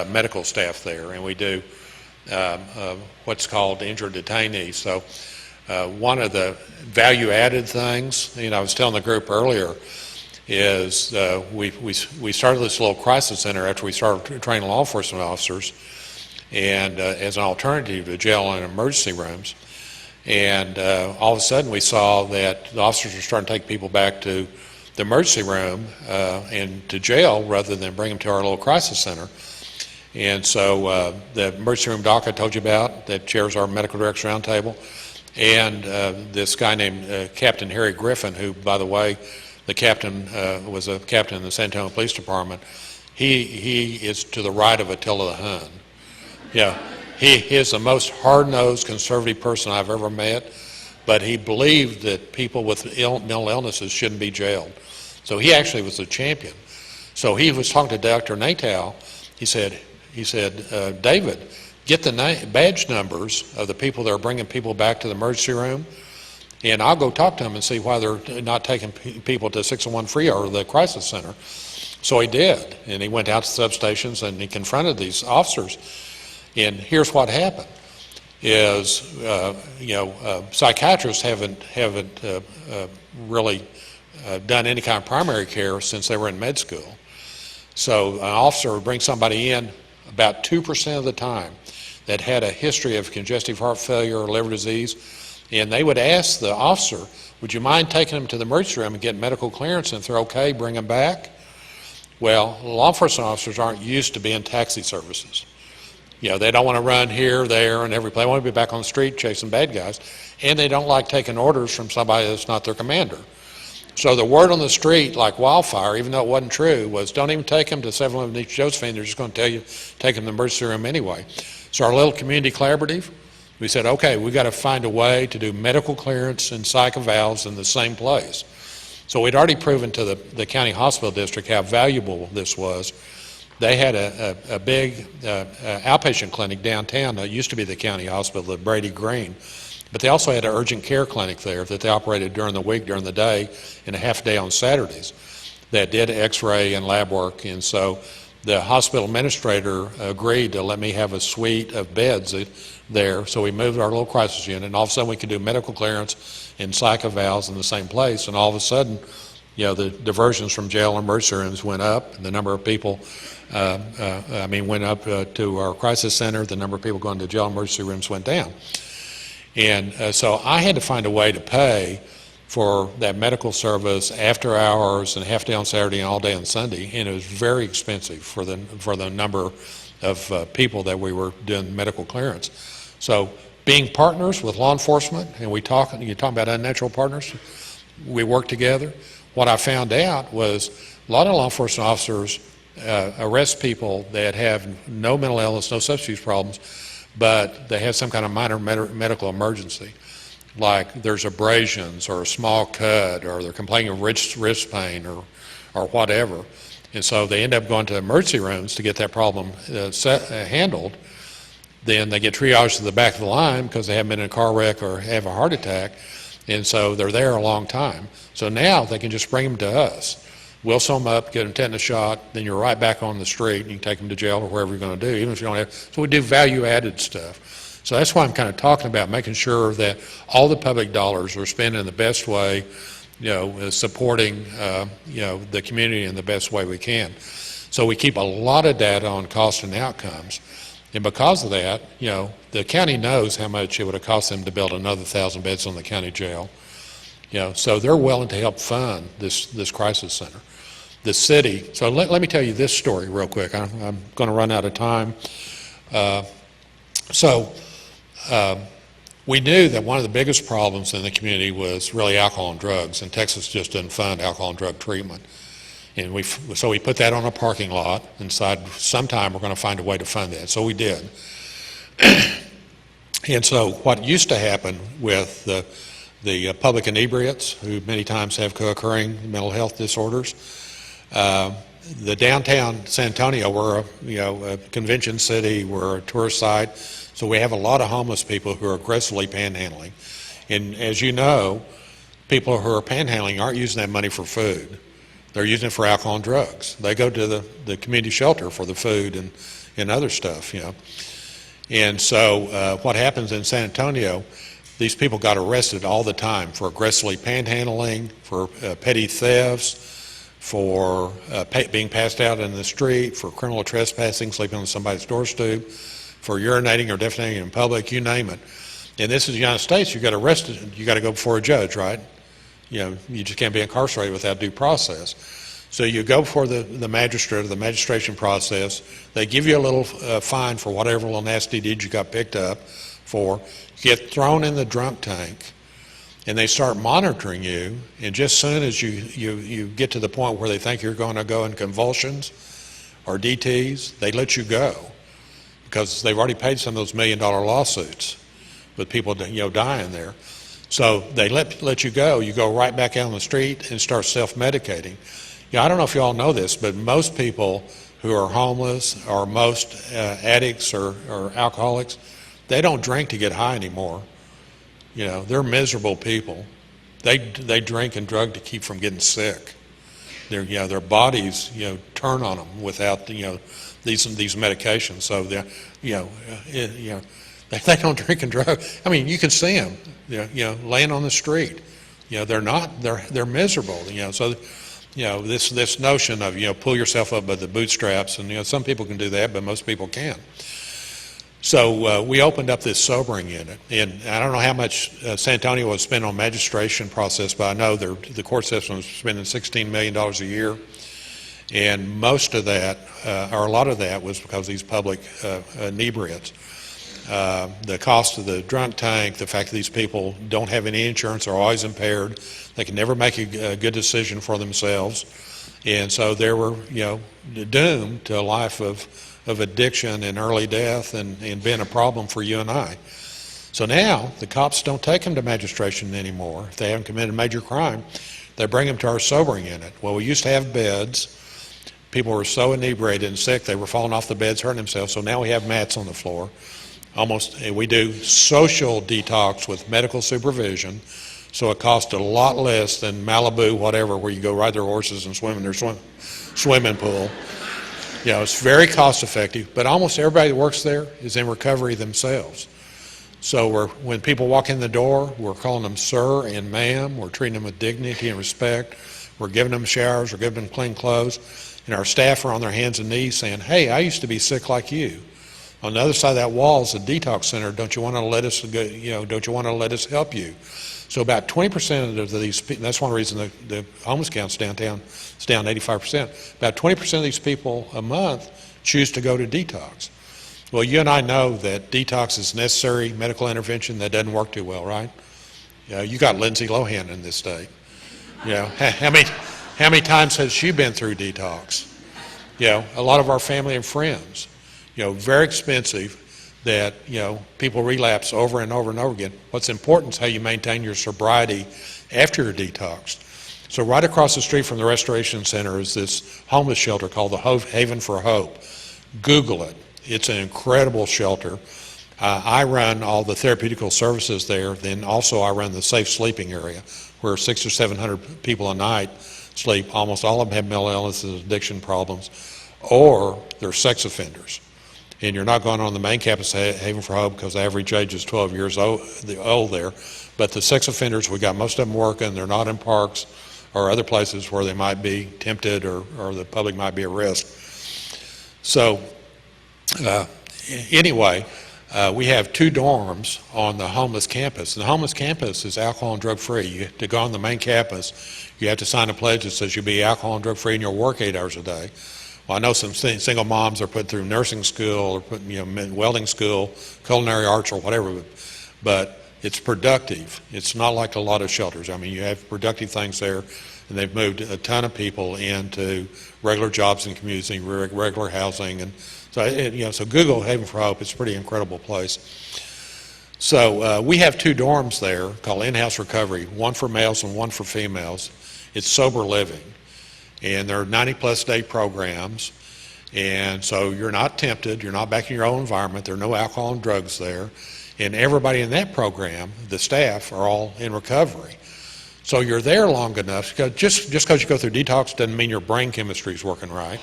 medical staff there, and we do what's called injured detainees. So one of the value-added things, you know, I was telling the group earlier, is we started this little crisis center after we started training law enforcement officers, and as an alternative to jail and emergency rooms. And all of a sudden we saw that the officers were starting to take people back to the emergency room and to jail rather than bring them to our little crisis center. And so the emergency room doc I told you about that chairs our medical director roundtable, and this guy named Captain Harry Griffin, who, by the way, the captain was a captain in the San Antonio Police Department. He is to the right of Attila the Hun. Yeah. He is the most hard-nosed conservative person I've ever met, but he believed that people with mental illnesses shouldn't be jailed. So he actually was a champion. So he was talking to Dr. Natal. He said, David, get the badge numbers of the people that are bringing people back to the emergency room, and I'll go talk to them and see why they're not taking people to 601 Free or the crisis center. So he did, and he went out to substations and he confronted these officers. And here's what happened: is psychiatrists haven't really done any kind of primary care since they were in med school. So an officer would bring somebody in about 2% of the time that had a history of congestive heart failure or liver disease, and they would ask the officer, "Would you mind taking them to the emergency room and get medical clearance? And if they're okay, bring them back." Well, law enforcement officers aren't used to being taxi services. You know, they don't want to run here, there, and every place. They want to be back on the street chasing bad guys. And they don't like taking orders from somebody that's not their commander. So the word on the street, like wildfire, even though it wasn't true, was don't even take them to 711 East Josephine. They're just going to tell you, take them to the emergency room anyway. So our little community collaborative, we said, okay, we got to find a way to do medical clearance and psych evals in the same place. So we'd already proven to the county hospital district how valuable this was. They had a big outpatient clinic downtown that used to be the county hospital, the Brady Green. But they also had an urgent care clinic there that they operated during the week, during the day, and a half day on Saturdays that did x-ray and lab work. And so the hospital administrator agreed to let me have a suite of beds there. So we moved our little crisis unit, and all of a sudden we could do medical clearance and psych evals in the same place. And all of a sudden, you know, the diversions from jail and emergency rooms went up, and the number of people went up to our crisis center. The number of people going to jail and emergency rooms went down. And so I had to find a way to pay for that medical service after hours and half day on Saturday and all day on Sunday, and it was very expensive for the number of people that we were doing medical clearance. So being partners with law enforcement, and you're talking about unnatural partners, we work together. What I found out was a lot of law enforcement officers arrest people that have no mental illness, no substance use problems, but they have some kind of minor medical emergency, like there's abrasions or a small cut, or they're complaining of wrist pain or whatever. And so they end up going to emergency rooms to get that problem handled. Then they get triaged to the back of the line because they haven't been in a car wreck or have a heart attack, and so they're there a long time. So now they can just bring them to us. We'll sew them up, get them tetanus shot, then you're right back on the street, and you can take them to jail or wherever you're going to do, even if you don't have. So we do value-added stuff. So that's why I'm kind of talking about making sure that all the public dollars are spent in the best way, supporting, the community in the best way we can. So we keep a lot of data on cost and outcomes. And because of that, the county knows how much it would have cost them to build another 1,000 beds on the county jail. So they're willing to help fund this crisis center. The city, so let me tell you this story real quick. I'm going to run out of time. We knew that one of the biggest problems in the community was really alcohol and drugs, and Texas just doesn't fund alcohol and drug treatment. And so we put that on a parking lot and decided sometime we're going to find a way to fund that. So we did. And so what used to happen with the public inebriates, who many times have co-occurring mental health disorders, the downtown San Antonio, we're a convention city, we're a tourist site, so we have a lot of homeless people who are aggressively panhandling. And as you know, people who are panhandling aren't using that money for food. They're using it for alcohol and drugs. They go to the community shelter for the food and other stuff, And so what happens in San Antonio, these people got arrested all the time for aggressively panhandling, for petty thefts, for being passed out in the street, for criminal trespassing, sleeping on somebody's door stoop, for urinating or defecating in public, you name it. And this is the United States. You got arrested, you got to go before a judge, right? You just can't be incarcerated without due process. So you go before the magistrate or the magistration process. They give you a little fine for whatever little nasty deed you got picked up for. You get thrown in the drunk tank, and they start monitoring you. And just as soon as you get to the point where they think you're going to go in convulsions or DTs, they let you go because they've already paid some of those $1 million lawsuits with people dying there. So they let you go. You go right back out on the street and start self-medicating. I don't know if you all know this, but most people who are homeless or most addicts or alcoholics, they don't drink to get high anymore. They're miserable people. They drink and drug to keep from getting sick. Their bodies turn on them without these medications. So they don't drink and drug. I mean, you can see them laying on the street. They're miserable. So this notion of this pull yourself up by the bootstraps, and some people can do that, but most people can't. So we opened up this sobering unit, and I don't know how much San Antonio was spending on magistration process, but I know the court system was spending $16 million a year, and most of that, or a lot of that, was because of these public inebriates. The cost of the drunk tank, the fact that these people don't have any insurance, are always impaired, they can never make a good decision for themselves, and so they were doomed to a life of addiction and early death and being a problem for you and I. So now the cops don't take them to magistration anymore. If they haven't committed a major crime, they bring them to our sobering unit. Well, we used to have beds. People were so inebriated and sick they were falling off the beds, hurting themselves, so now we have mats on the floor. We do social detox with medical supervision, so it costs a lot less than Malibu, whatever, where you go ride their horses and swim in their swimming pool. It's very cost effective, but almost everybody that works there is in recovery themselves. So when people walk in the door, we're calling them sir and ma'am. We're treating them with dignity and respect. We're giving them showers. We're giving them clean clothes. And our staff are on their hands and knees saying, hey, I used to be sick like you. On the other side of that wall is a detox center. Don't you want to let us don't you want to let us help you? So about 20% of these people, that's one reason the homeless counts downtown is down 85%. About 20% of these people a month choose to go to detox. Well, you and I know that detox is necessary medical intervention that doesn't work too well, right? You got Lindsay Lohan in this state. How many times has she been through detox? A lot of our family and friends, very expensive, that people relapse over and over and over again. What's important is how you maintain your sobriety after you're detoxed. So right across the street from the Restoration Center is this homeless shelter called the Haven for Hope. Google it. It's an incredible shelter. I run all the therapeutical services there. Then also I run the safe sleeping area where 600 or 700 people a night sleep. Almost all of them have mental illnesses, addiction problems, or they're sex offenders. And you're not going on the main campus of Haven for Hope because the average age is 12 years old there. But the sex offenders, we got most of them working. They're not in parks or other places where they might be tempted or the public might be at risk. So anyway, we have 2 dorms on the homeless campus. And the homeless campus is alcohol and drug free. To go on the main campus, you have to sign a pledge that says you'll be alcohol and drug free and you'll work 8 hours a day. Well, I know some single moms are put through nursing school or welding school, culinary arts or whatever, but it's productive. It's not like a lot of shelters. I mean, you have productive things there, and they've moved a ton of people into regular jobs in community, regular housing, and so Google Haven for Hope. It's a pretty incredible place. So we have 2 dorms there called in-house recovery, one for males and one for females. It's sober living. And there are 90-plus day programs, and so you're not tempted, you're not back in your own environment, there are no alcohol and drugs there, and everybody in that program, the staff, are all in recovery. So you're there long enough, just because you go through detox doesn't mean your brain chemistry is working right.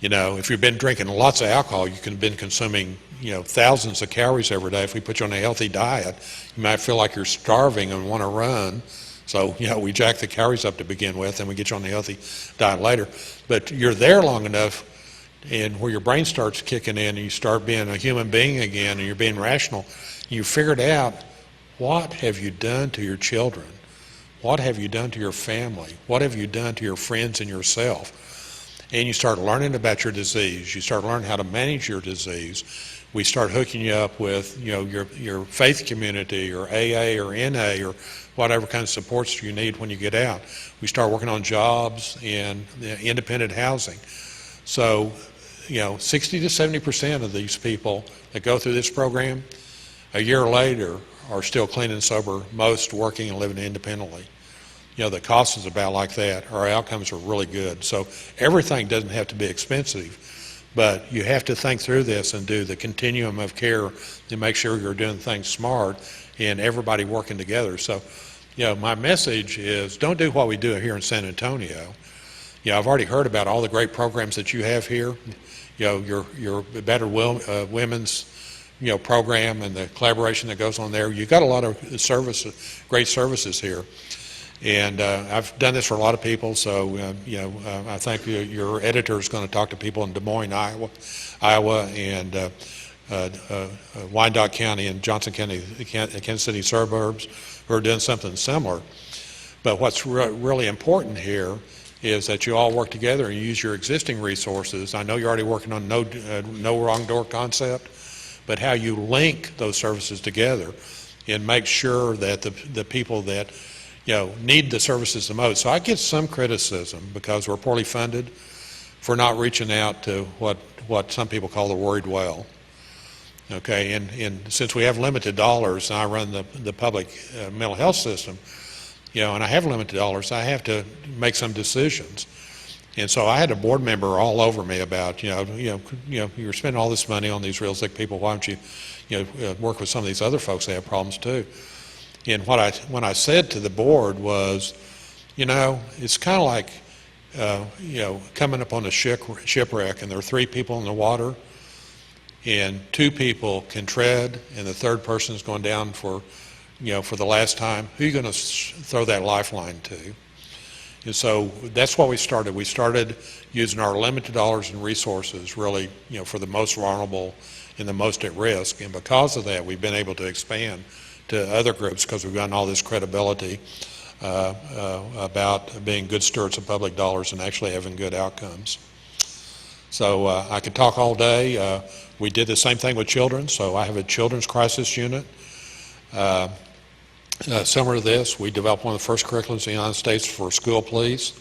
If you've been drinking lots of alcohol, you can have been consuming, thousands of calories every day. If we put you on a healthy diet, you might feel like you're starving and want to run. So, we jack the calories up to begin with, and we get you on the healthy diet later. But you're there long enough, and where your brain starts kicking in, and you start being a human being again, and you're being rational, you figured out, what have you done to your children? What have you done to your family? What have you done to your friends and yourself? And you start learning about your disease. You start learning how to manage your disease. We start hooking you up with, your faith community or AA or NA or whatever kind of supports you need when you get out. We start working on jobs and independent housing. So, 60 to 70% of these people that go through this program, a year later, are still clean and sober, most working and living independently. The cost is about like that. Our outcomes are really good. So everything doesn't have to be expensive, but you have to think through this and do the continuum of care to make sure you're doing things smart and everybody working together. So, my message is don't do what we do here in San Antonio. I've already heard about all the great programs that you have here. Your Better Women's program and the collaboration that goes on there. You've got a lot of great services here. And I've done this for a lot of people, so I think your editor is going to talk to people in Des Moines, Iowa, and Wyandotte County and Johnson County, the Kansas City suburbs, who are doing something similar. But what's really important here is that you all work together and use your existing resources. I know you're already working on no wrong door concept, but how you link those services together and make sure that the people that need the services the most. So I get some criticism because we're poorly funded for not reaching out to what some people call the worried well. Okay, and since we have limited dollars, and I run the public mental health system, and I have limited dollars, I have to make some decisions. And so I had a board member all over me about, you're spending all this money on these real sick people. Why don't you, work with some of these other folks that have problems too? And when I said to the board was, it's kind of like, coming up on a shipwreck, and there are 3 people in the water, and 2 people can tread, and the 3rd person is going down for the last time. Who are you going to throw that lifeline to? And so that's what we started. We started using our limited dollars and resources really, for the most vulnerable and the most at risk. And because of that, we've been able to expand to other groups because we've gotten all this credibility about being good stewards of public dollars and actually having good outcomes. So I could talk all day. We did the same thing with children, so I have a children's crisis unit. Similar to this, we developed one of the first curriculums in the United States for school police.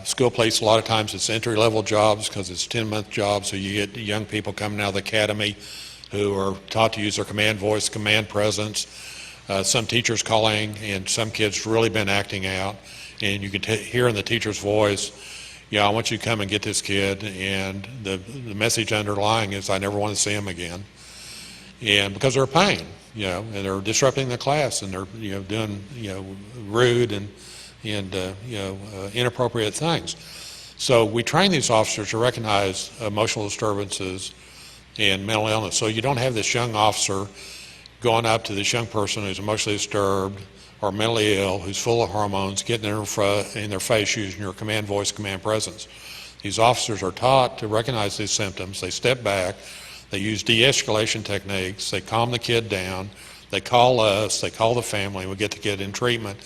School police, a lot of times it's entry-level jobs because it's 10-month jobs, so you get young people coming out of the academy who are taught to use their command voice, command presence. Some teachers calling, and some kids really been acting out, and you can hear in the teacher's voice, yeah, I want you to come and get this kid, and the message underlying is I never want to see him again. And because they're a pain, and they're disrupting the class, and they're, doing, rude and inappropriate things. So we train these officers to recognize emotional disturbances and mental illness. So you don't have this young officer going up to this young person who's emotionally disturbed or mentally ill, who's full of hormones, getting in their face using your command voice, command presence. These officers are taught to recognize these symptoms. They step back. They use de-escalation techniques. They calm the kid down. They call us. They call the family. We get the kid in treatment.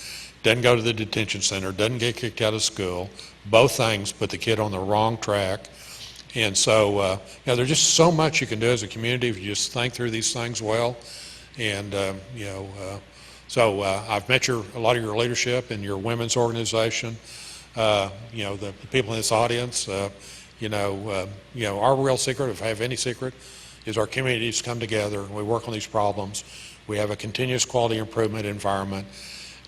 Doesn't go to the detention center. Doesn't get kicked out of school. Both things put the kid on the wrong track. And so, there's just so much you can do as a community if you just think through these things well. And, so I've met a lot of your leadership and your women's organization. The people in this audience, our real secret, if I have any secret, is our communities come together and we work on these problems. We have a continuous quality improvement environment.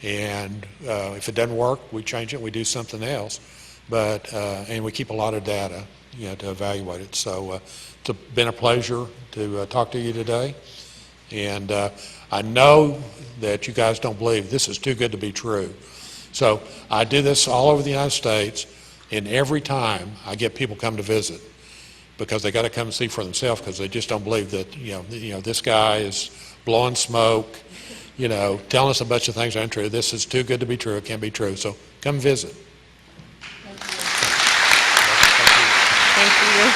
And if it doesn't work, we change it, we do something else. But, and we keep a lot of data, to evaluate it. So it's been a pleasure to talk to you today. And I know that you guys don't believe this is too good to be true. So I do this all over the United States, and every time I get people come to visit because they got to come and see for themselves because they just don't believe that, this guy is blowing smoke, telling us a bunch of things that aren't true. This is too good to be true. It can't be true. So come visit. Thank you.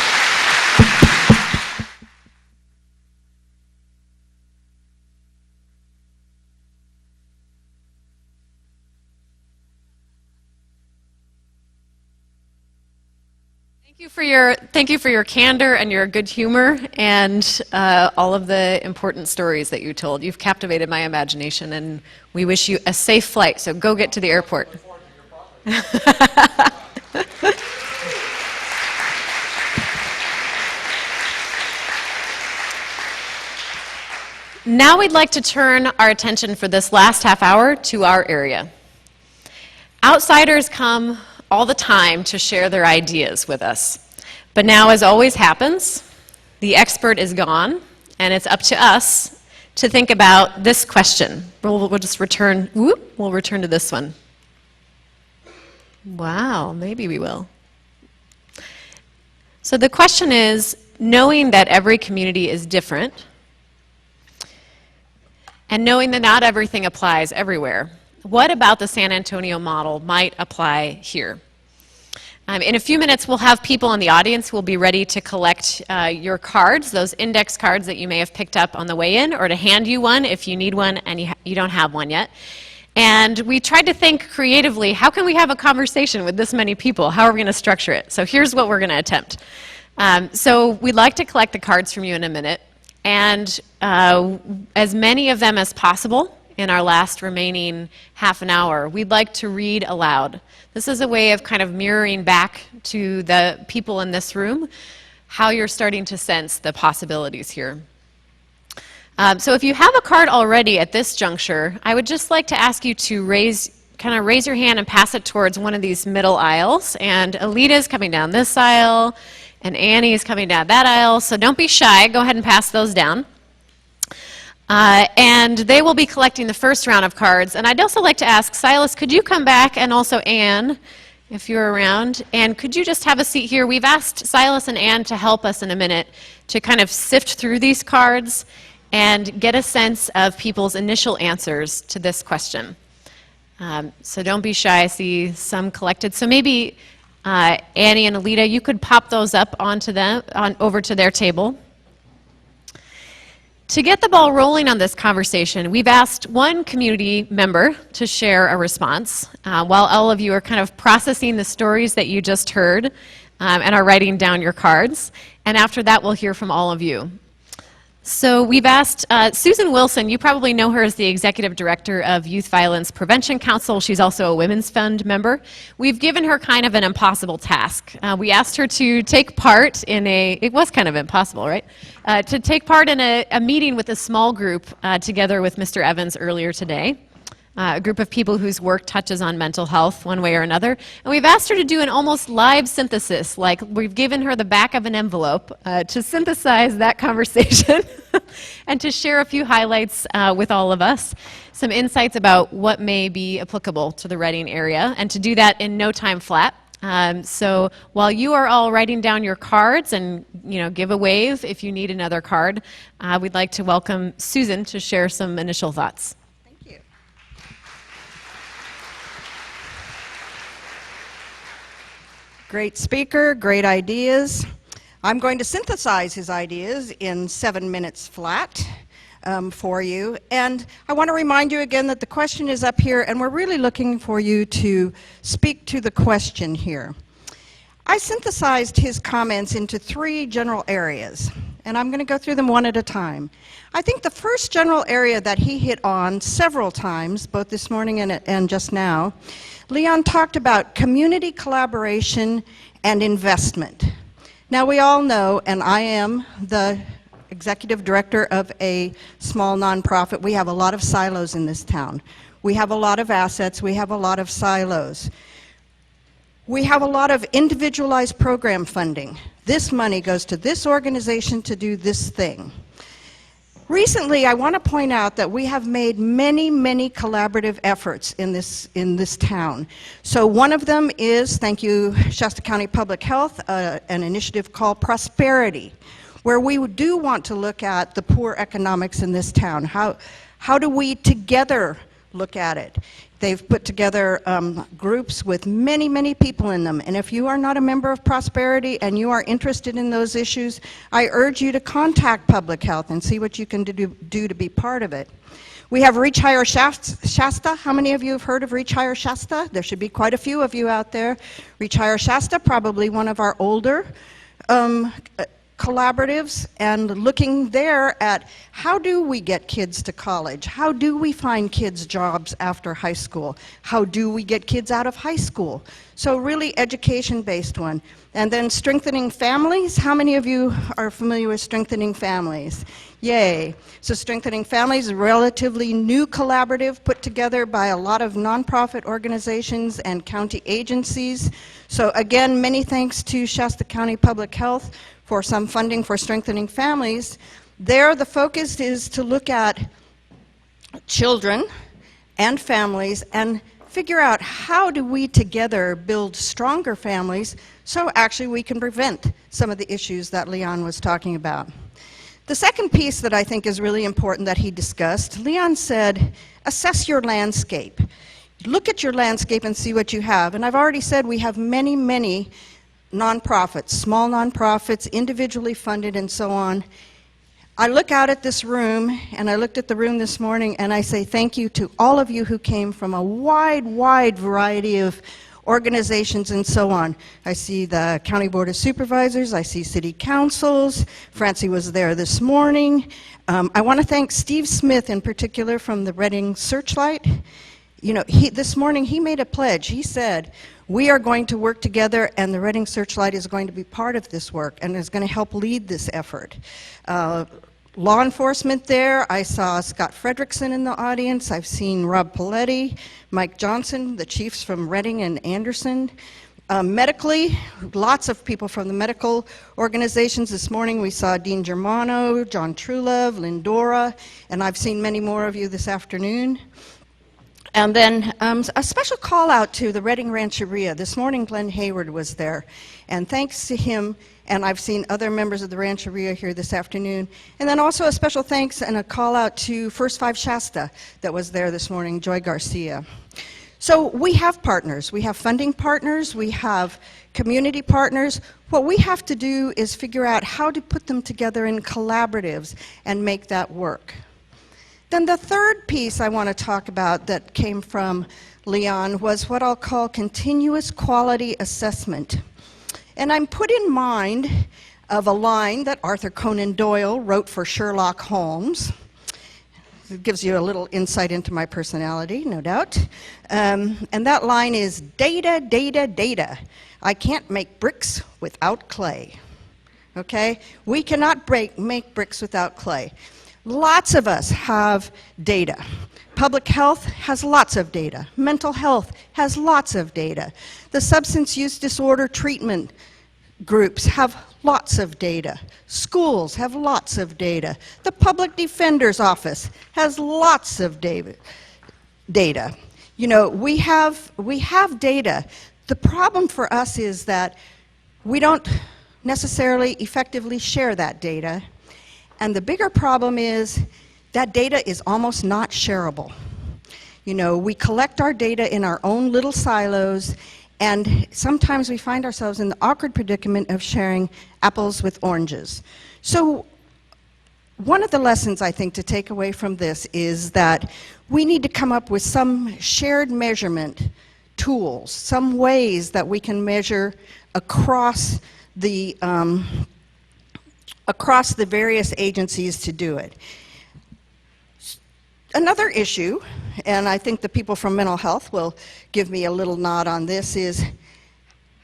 Thank you for your candor and your good humor and all of the important stories that you told. You've captivated my imagination, and we wish you a safe flight. So go get to the airport. Now we'd like to turn our attention for this last half hour to our area. Outsiders come all the time to share their ideas with us. But now, as always happens, the expert is gone, and it's up to us to think about this question. We'll just return, we'll return to this one. Wow, maybe we will. So the question is, knowing that every community is different, and knowing that not everything applies everywhere, what about the San Antonio model might apply here? In a few minutes, we'll have people in the audience who will be ready to collect your cards, those index cards that you may have picked up on the way in, or to hand you one if you need one and you don't have one yet. And we tried to think creatively, how can we have a conversation with this many people? How are we going to structure it? So here's what we're going to attempt. So we'd like to collect the cards from you in a minute, and as many of them as possible in our last remaining half an hour, we'd like to read aloud. This is a way of kind of mirroring back to the people in this room how you're starting to sense the possibilities here. So if you have a card already at this juncture, I would just like to ask you to raise your hand and pass it towards one of these middle aisles. And Alita's coming down this aisle, and Annie is coming down that aisle. So don't be shy. Go ahead and pass those down. And they will be collecting the first round of cards. And I'd also like to ask, Silas, could you come back, and also Anne, if you're around, and could you just have a seat here? We've asked Silas and Anne to help us in a minute to kind of sift through these cards and get a sense of people's initial answers to this question. So don't be shy. I see some collected. So maybe Annie and Alita, you could pop those up onto them, over to their table. To get the ball rolling on this conversation, we've asked one community member to share a response. While all of you are kind of processing the stories that you just heard, and are writing down your cards. And after that, we'll hear from all of you. So we've asked Susan Wilson, you probably know her as the Executive Director of Youth Violence Prevention Council. She's also a Women's Fund member. We've given her kind of an impossible task. We asked her to take part in it was kind of impossible, right? To take part in a meeting with a small group together with Mr. Evans earlier today. A group of people whose work touches on mental health one way or another. And we've asked her to do an almost live synthesis, like we've given her the back of an envelope to synthesize that conversation and to share a few highlights with all of us, some insights about what may be applicable to the Reading area, and to do that in no time flat. So while you are all writing down your cards, and give a wave if you need another card, we'd like to welcome Susan to share some initial thoughts. Great speaker, great ideas. I'm going to synthesize his ideas in 7 minutes flat for you. And I want to remind you again that the question is up here, and we're really looking for you to speak to the question here. I synthesized his comments into 3 general areas, and I'm going to go through them one at a time. I think the first general area that he hit on several times, both this morning and just now, Leon talked about community collaboration and investment. Now we all know, and I am the executive director of a small nonprofit, we have a lot of silos in this town. We have a lot of assets, we have a lot of silos. We have a lot of individualized program funding. This money goes to this organization to do this thing. Recently, I want to point out that we have made many, many collaborative efforts in this town. So one of them is, thank you, Shasta County Public Health, an initiative called Prosperity, where we do want to look at the poor economics in this town. How do we together look at it? They've put together groups with many, many people in them. And if you are not a member of Prosperity and you are interested in those issues, I urge you to contact Public Health and see what you can do to be part of it. We have Reach Higher Shasta. How many of you have heard of Reach Higher Shasta? There should be quite a few of you out there. Reach Higher Shasta, probably one of our older collaboratives, and looking there at how do we get kids to college? How do we find kids jobs after high school? How do we get kids out of high school? So really education-based one. And then Strengthening Families. How many of you are familiar with Strengthening Families? Yay. So Strengthening Families is a relatively new collaborative put together by a lot of nonprofit organizations and county agencies. So again, many thanks to Shasta County Public Health for some funding for Strengthening Families. There, the focus is to look at children and families and figure out how do we together build stronger families so actually we can prevent some of the issues that Leon was talking about. The second piece that I think is really important that he discussed, Leon said, assess your landscape. Look at your landscape and see what you have. And I've already said we have many, many nonprofits, small nonprofits, individually funded and so on. I look out at this room, and I looked at the room this morning, and I say thank you to all of you who came from a wide, wide variety of organizations and so on. I see the County Board of Supervisors, I see city councils, Francie was there this morning. I want to thank Steve Smith in particular from the Reading Searchlight. You know, this morning he made a pledge. He said, we are going to work together, and the Reading Searchlight is going to be part of this work and is going to help lead this effort. Law enforcement there, I saw Scott Fredrickson in the audience. I've seen Rob Paletti, Mike Johnson, the chiefs from Reading and Anderson. Medically, lots of people from the medical organizations. This morning we saw Dean Germano, John Trulove, Lindora, and I've seen many more of you this afternoon. And then a special call out to the Reading Rancheria. This morning Glenn Hayward was there, and thanks to him, and I've seen other members of the Rancheria here this afternoon. And then also a special thanks and a call out to First 5 Shasta that was there this morning, Joy Garcia. So we have partners. We have funding partners. We have community partners. What we have to do is figure out how to put them together in collaboratives and make that work. Then the third piece I want to talk about that came from Leon was what I'll call continuous quality assessment. And I'm put in mind of a line that Arthur Conan Doyle wrote for Sherlock Holmes. It gives you a little insight into my personality, no doubt. And that line is, data, data, data. I can't make bricks without clay. Okay? We cannot make bricks without clay. Lots of us have data. Public health has lots of data. Mental health has lots of data. The substance use disorder treatment groups have lots of data. Schools have lots of data. The public defender's office has lots of data. You know, we have data. The problem for us is that we don't necessarily effectively share that data. And the bigger problem is that data is almost not shareable. You know, we collect our data in our own little silos, and sometimes we find ourselves in the awkward predicament of sharing apples with oranges. So one of the lessons I think to take away from this is that we need to come up with some shared measurement tools, some ways that we can measure across the various agencies to do it. Another issue, and I think the people from mental health will give me a little nod on this, is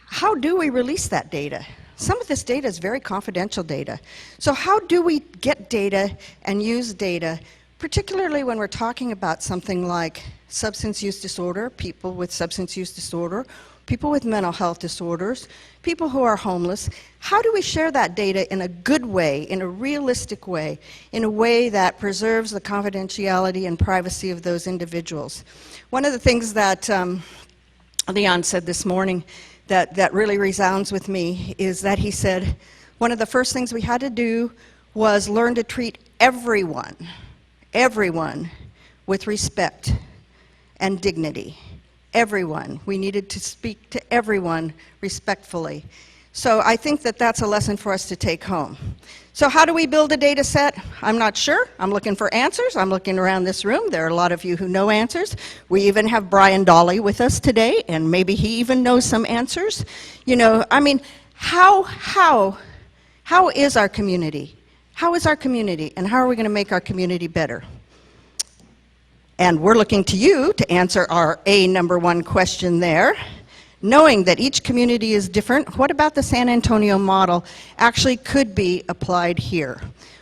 how do we release that data? Some of this data is very confidential data. So how do we get data and use data, particularly when we're talking about something like substance use disorder, people with substance use disorder, people with mental health disorders, people who are homeless? How do we share that data in a good way, in a realistic way, in a way that preserves the confidentiality and privacy of those individuals? One of the things that Leon said this morning that really resounds with me is that he said one of the first things we had to do was learn to treat everyone with respect and dignity. Everyone. We needed to speak to everyone respectfully. So I think that that's a lesson for us to take home. So how do we build a data set? I'm not sure. I'm looking for answers. I'm looking around this room. There are a lot of you who know answers. We even have Brian Dolly with us today, and maybe he even knows some answers. You know, I mean, how is our community? How is our community, and how are we going to make our community better? And we're looking to you to answer our number one question there. Knowing that each community is different, what about the San Antonio model actually could be applied here?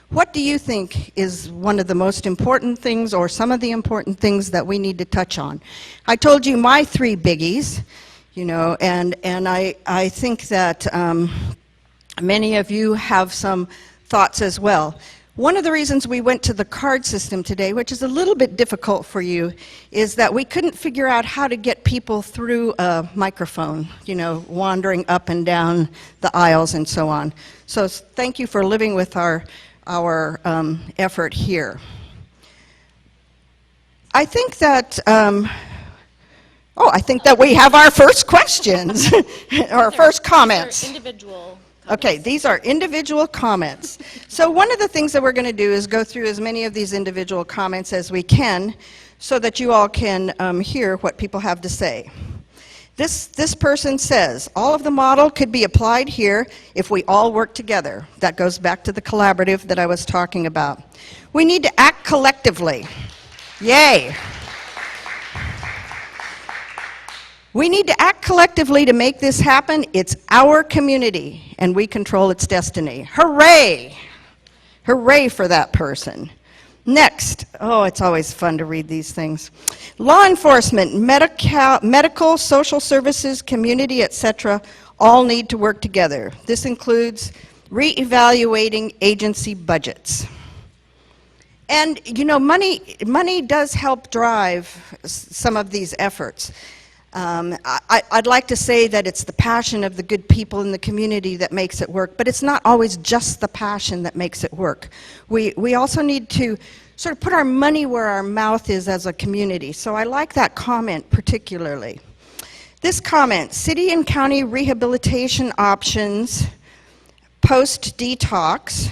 What do you think is one of the most important things, or some of the important things that we need to touch on? I told you my 3 biggies, you know, and I think that many of you have some thoughts as well. One of the reasons we went to the card system today, which is a little bit difficult for you, is that we couldn't figure out how to get people through a microphone, you know, wandering up and down the aisles and so on. So thank you for living with our effort here. I think that, I think that we have our first questions, or first comments. Individual. Okay, these are individual comments. So one of the things that we're going to do is go through as many of these individual comments as we can so that you all can hear what people have to say. This person says, all of the model could be applied here if we all work together. That goes back to the collaborative that I was talking about. We need to act collectively. Yay! We need to act collectively to make this happen. It's our community, and we control its destiny. Hooray! Hooray for that person. Next, it's always fun to read these things. Law enforcement, medical, social services, community, etc., all need to work together. This includes reevaluating agency budgets. And, you know, money does help drive some of these efforts. I'd like to say that it's the passion of the good people in the community that makes it work, but it's not always just the passion that makes it work. We also need to sort of put our money where our mouth is as a community. So I like that comment particularly. This comment, city and county rehabilitation options post-detox.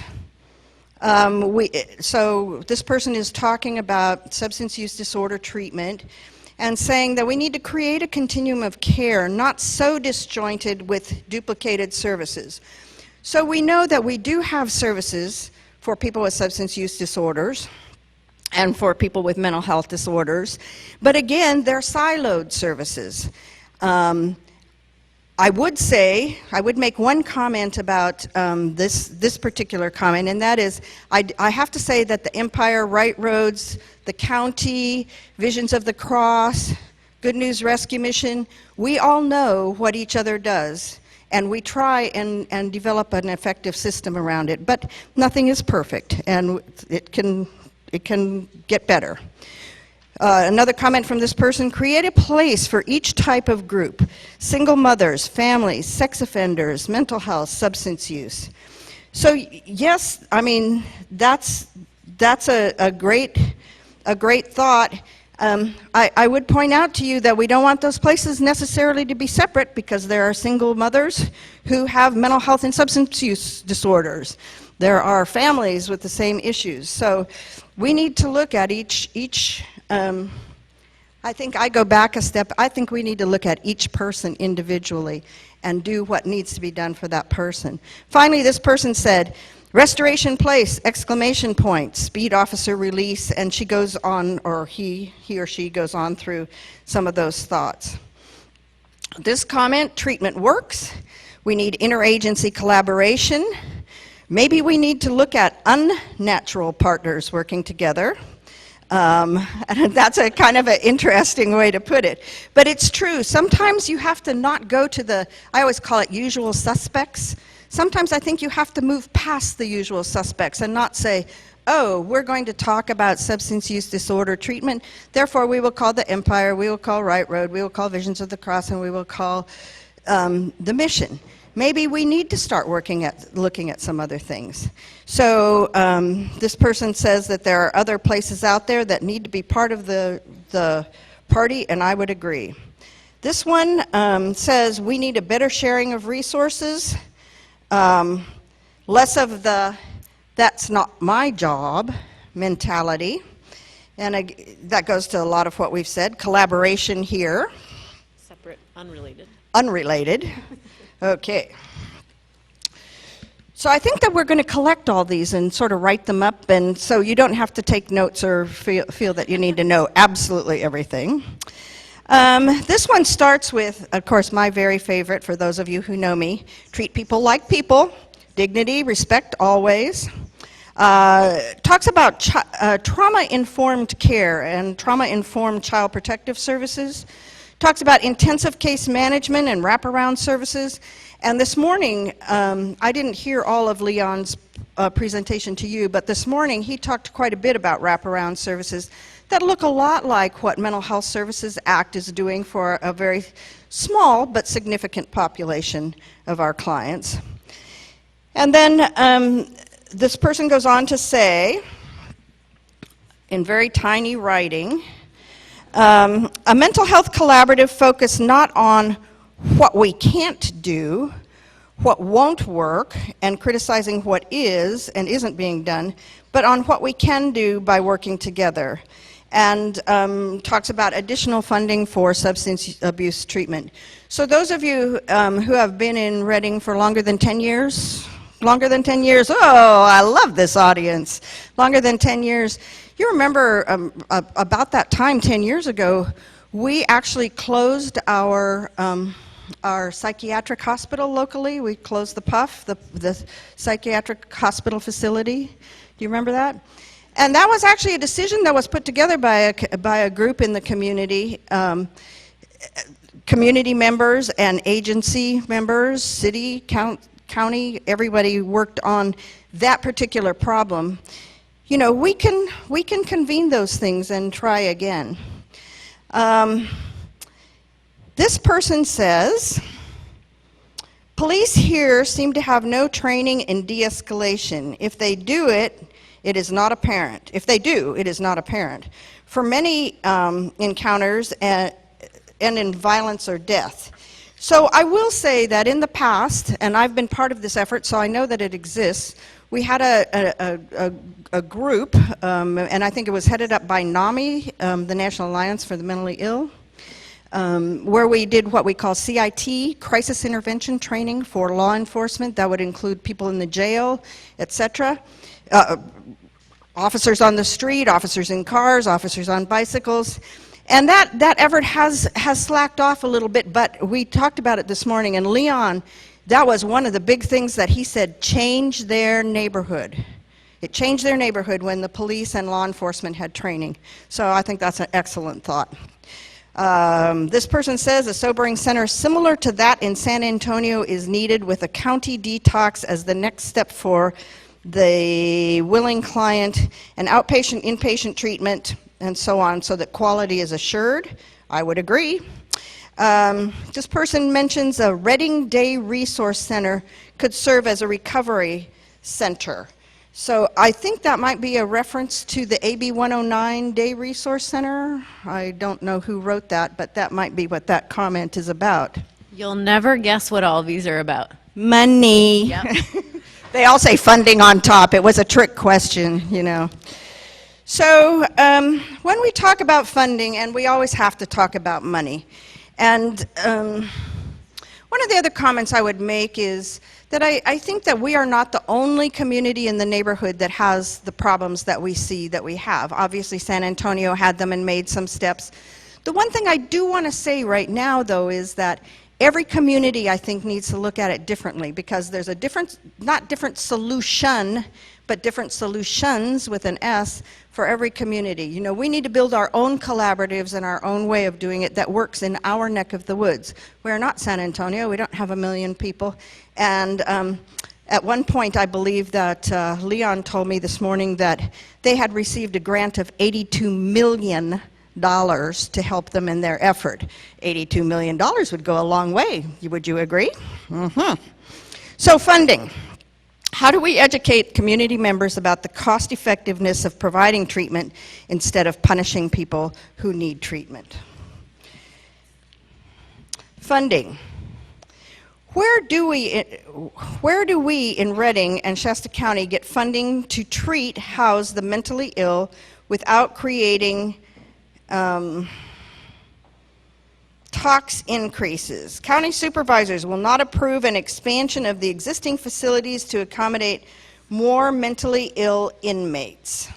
So this person is talking about substance use disorder treatment. and saying that we need to create a continuum of care, not so disjointed with duplicated services. So we know that we do have services for people with substance use disorders and for people with mental health disorders, but again, they're siloed services. I would make one comment about this particular comment, and that is, I have to say that the Empire, Right Roads, the county, Visions of the Cross, Good News Rescue Mission, we all know what each other does, and we try and develop an effective system around it, but nothing is perfect, and it can get better. Another comment from this person: create a place for each type of group: single mothers, families, sex offenders, mental health, substance use. So yes, I mean, that's a great thought. I would point out to you that we don't want those places necessarily to be separate, because there are single mothers who have mental health and substance use disorders. There are families with the same issues. So we need to look at each I think I go back a step. I think we need to look at each person individually and do what needs to be done for that person. Finally, this person said, restoration place, exclamation point, speed officer release, and she goes on, or he or she goes on through some of those thoughts. This comment: treatment works. We need interagency collaboration. Maybe we need to look at unnatural partners working together. And that's a kind of an interesting way to put it. But it's true. Sometimes you have to not go to the, I always call it usual suspects. Sometimes I think you have to move past the usual suspects and not say, oh, we're going to talk about substance use disorder treatment, therefore we will call the Empire, we will call Right Road, we will call Visions of the Cross, and we will call the Mission. Maybe we need to start looking at some other things. So this person says that there are other places out there that need to be part of the party, and I would agree. This one says we need a better sharing of resources, less of the "that's not my job" mentality, and that goes to a lot of what we've said. Collaboration here. Separate, unrelated. Unrelated. Okay. So I think that we're going to collect all these and sort of write them up, and so you don't have to take notes or feel that you need to know absolutely everything. This one starts with, of course, my very favorite, for those of you who know me: treat people like people, dignity, respect always. Talks about trauma-informed care and trauma-informed child protective services. Talks about intensive case management and wraparound services. And this morning, I didn't hear all of Leon's presentation to you, but this morning he talked quite a bit about wraparound services that look a lot like what Mental Health Services Act is doing for a very small but significant population of our clients. And then this person goes on to say, in very tiny writing, a mental health collaborative focus not on what we can't do, what won't work, and criticizing what is and isn't being done, but on what we can do by working together. And talks about additional funding for substance abuse treatment. So those of you who have been in Reading for longer than 10 years, oh, I love this audience, longer than 10 years, you remember about that time 10 years ago, we actually closed our psychiatric hospital locally. We closed the PUF, the psychiatric hospital facility. Do you remember that? And that was actually a decision that was put together by a group in the community, community members and agency members, city, county, everybody worked on that particular problem. You know, we can convene those things and try again. This person says, police here seem to have no training in de-escalation. If they do it, it is not apparent. If they do, it is not apparent. For many encounters and in violence or death. So I will say that in the past, and I've been part of this effort, so I know that it exists, we had a group, and I think it was headed up by NAMI, the National Alliance for the Mentally Ill, where we did what we call CIT, crisis intervention training for law enforcement. That would include people in the jail, etc. Officers on the street, officers in cars, officers on bicycles. And that effort has slacked off a little bit, but we talked about it this morning, and Leon, that was one of the big things that he said, change their neighborhood. It changed their neighborhood when the police and law enforcement had training. So I think that's an excellent thought. This person says a sobering center similar to that in San Antonio is needed with a county detox as the next step for the willing client, and outpatient, inpatient treatment, and so on, so that quality is assured. I would agree. This person mentions a Reading Day Resource Center could serve as a recovery center. So I think that might be a reference to the AB 109 Day Resource Center. I don't know who wrote that, but that might be what that comment is about. You'll never guess what all these are about. Money. Yep. They all say funding on top. It was a trick question, you know. So when we talk about funding, and we always have to talk about money, and one of the other comments I would make is that I think that we are not the only community in the neighborhood that has the problems that we see that we have. Obviously, San Antonio had them and made some steps. The one thing I do want to say right now, though, is that every community, I think, needs to look at it differently, because there's a different, not different solution, but different solutions with an S for every community. You know, we need to build our own collaboratives and our own way of doing it that works in our neck of the woods. We're not San Antonio. We don't have 1 million people. And at one point, I believe that Leon told me this morning that they had received a grant of $82 million to help them in their effort. $82 million would go a long way. Would you agree? Mm-hmm. So funding. How do we educate community members about the cost effectiveness of providing treatment instead of punishing people who need treatment? Funding. Where do we in Reading and Shasta County get funding to treat, house the mentally ill without creating tax increases? County supervisors will not approve an expansion of the existing facilities to accommodate more mentally ill inmates.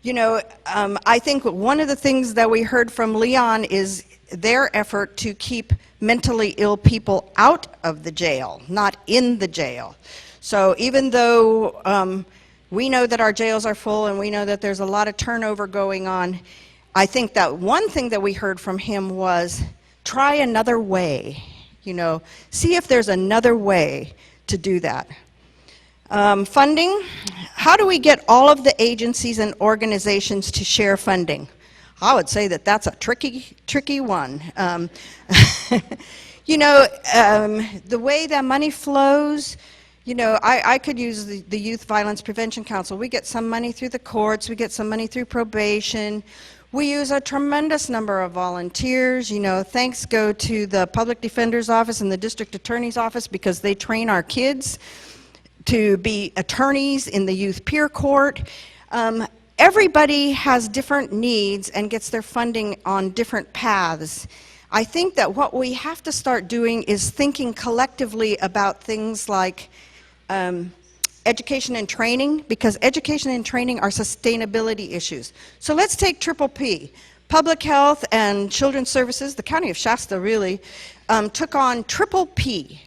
You know, I think one of the things that we heard from Leon is their effort to keep mentally ill people out of the jail, not in the jail. So even though we know that our jails are full and we know that there's a lot of turnover going on, I think that one thing that we heard from him was try another way, you know, see if there's another way to do that. Funding, how do we get all of the agencies and organizations to share funding? I would say that that's a tricky one. You know, the way that money flows, you know, I could use the Youth Violence Prevention Council. We get some money through the courts, we get some money through probation. We use a tremendous number of volunteers. You know, thanks go to the Public Defender's Office and the District Attorney's Office, because they train our kids to be attorneys in the youth peer court. Everybody has different needs and gets their funding on different paths. I think that what we have to start doing is thinking collectively about things like education and training, because education and training are sustainability issues. So let's take Triple P. Public Health and Children's Services, the County of Shasta really, took on Triple P.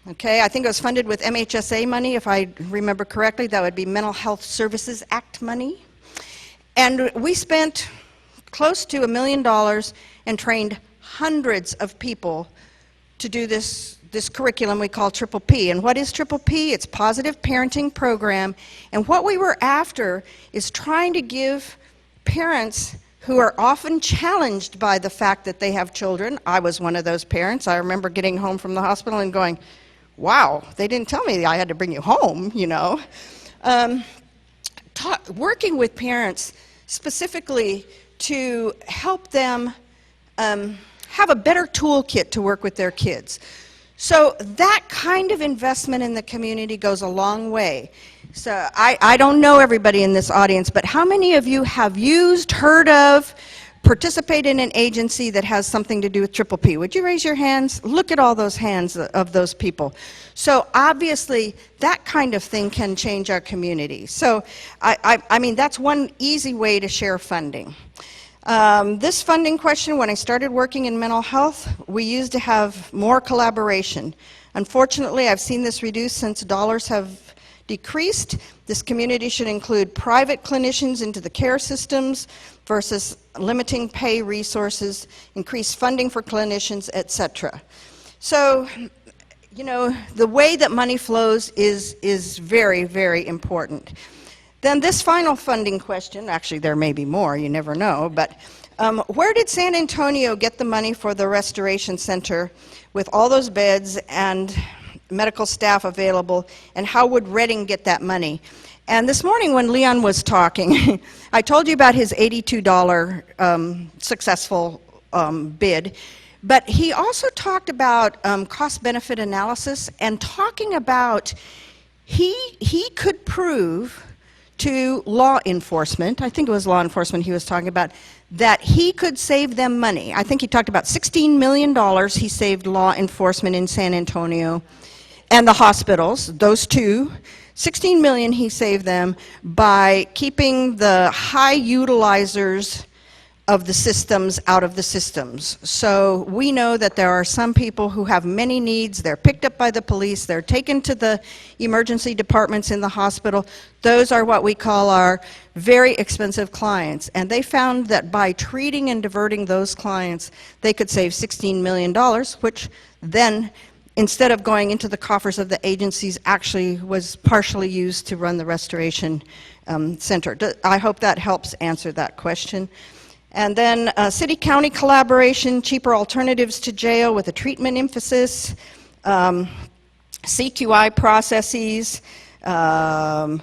Okay, I think it was funded with MHSA money, if I remember correctly. That would be Mental Health Services Act money. And we spent close to $1 million and trained hundreds of people to do this curriculum we call Triple P. And what is Triple P? It's Positive Parenting Program. And what we were after is trying to give parents who are often challenged by the fact that they have children. I was one of those parents. I remember getting home from the hospital and going, wow, they didn't tell me I had to bring you home, you know. Working with parents specifically to help them have a better toolkit to work with their kids. So that kind of investment in the community goes a long way. So I don't know everybody in this audience, but how many of you have used, heard of, participate in an agency that has something to do with Triple P? Would you raise your hands? Look at all those hands of those people. So obviously, that kind of thing can change our community. So I mean, that's one easy way to share funding. This funding question, when I started working in mental health, we used to have more collaboration. Unfortunately, I've seen this reduced since dollars have decreased. This community should include private clinicians into the care systems versus limiting pay resources, increase funding for clinicians, etc. So, you know, the way that money flows is very, very important. Then this final funding question, actually there may be more, you never know, but where did San Antonio get the money for the restoration center with all those beds and medical staff available, and how would Reading get that money? And this morning when Leon was talking, I told you about his $82 successful bid, but he also talked about cost-benefit analysis and talking about he could prove to law enforcement, I think it was law enforcement he was talking about, that he could save them money. I think he talked about $16 million he saved law enforcement in San Antonio and the hospitals, those two. $16 million he saved them by keeping the high utilizers of the systems out of the systems. So we know that there are some people who have many needs. They're picked up by the police. They're taken to the emergency departments in the hospital. Those are what we call our very expensive clients. And they found that by treating and diverting those clients, they could save $16 million, which then, instead of going into the coffers of the agencies, actually was partially used to run the restoration center. I hope that helps answer that question. And then city-county collaboration, cheaper alternatives to jail with a treatment emphasis, CQI processes, and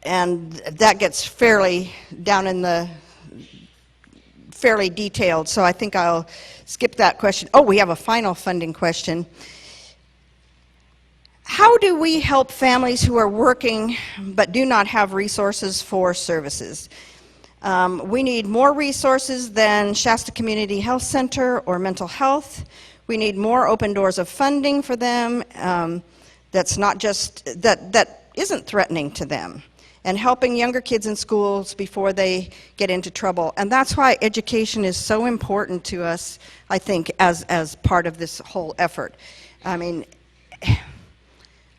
that gets fairly down in the fairly detailed, so I think I'll skip that question. Oh, we have a final funding question. How do we help families who are working but do not have resources for services? We need more resources than Shasta Community Health Center or mental health. We need more open doors of funding for them that's not just, that isn't threatening to them, and helping younger kids in schools before they get into trouble. And that's why education is so important to us, I think, as part of this whole effort. I mean,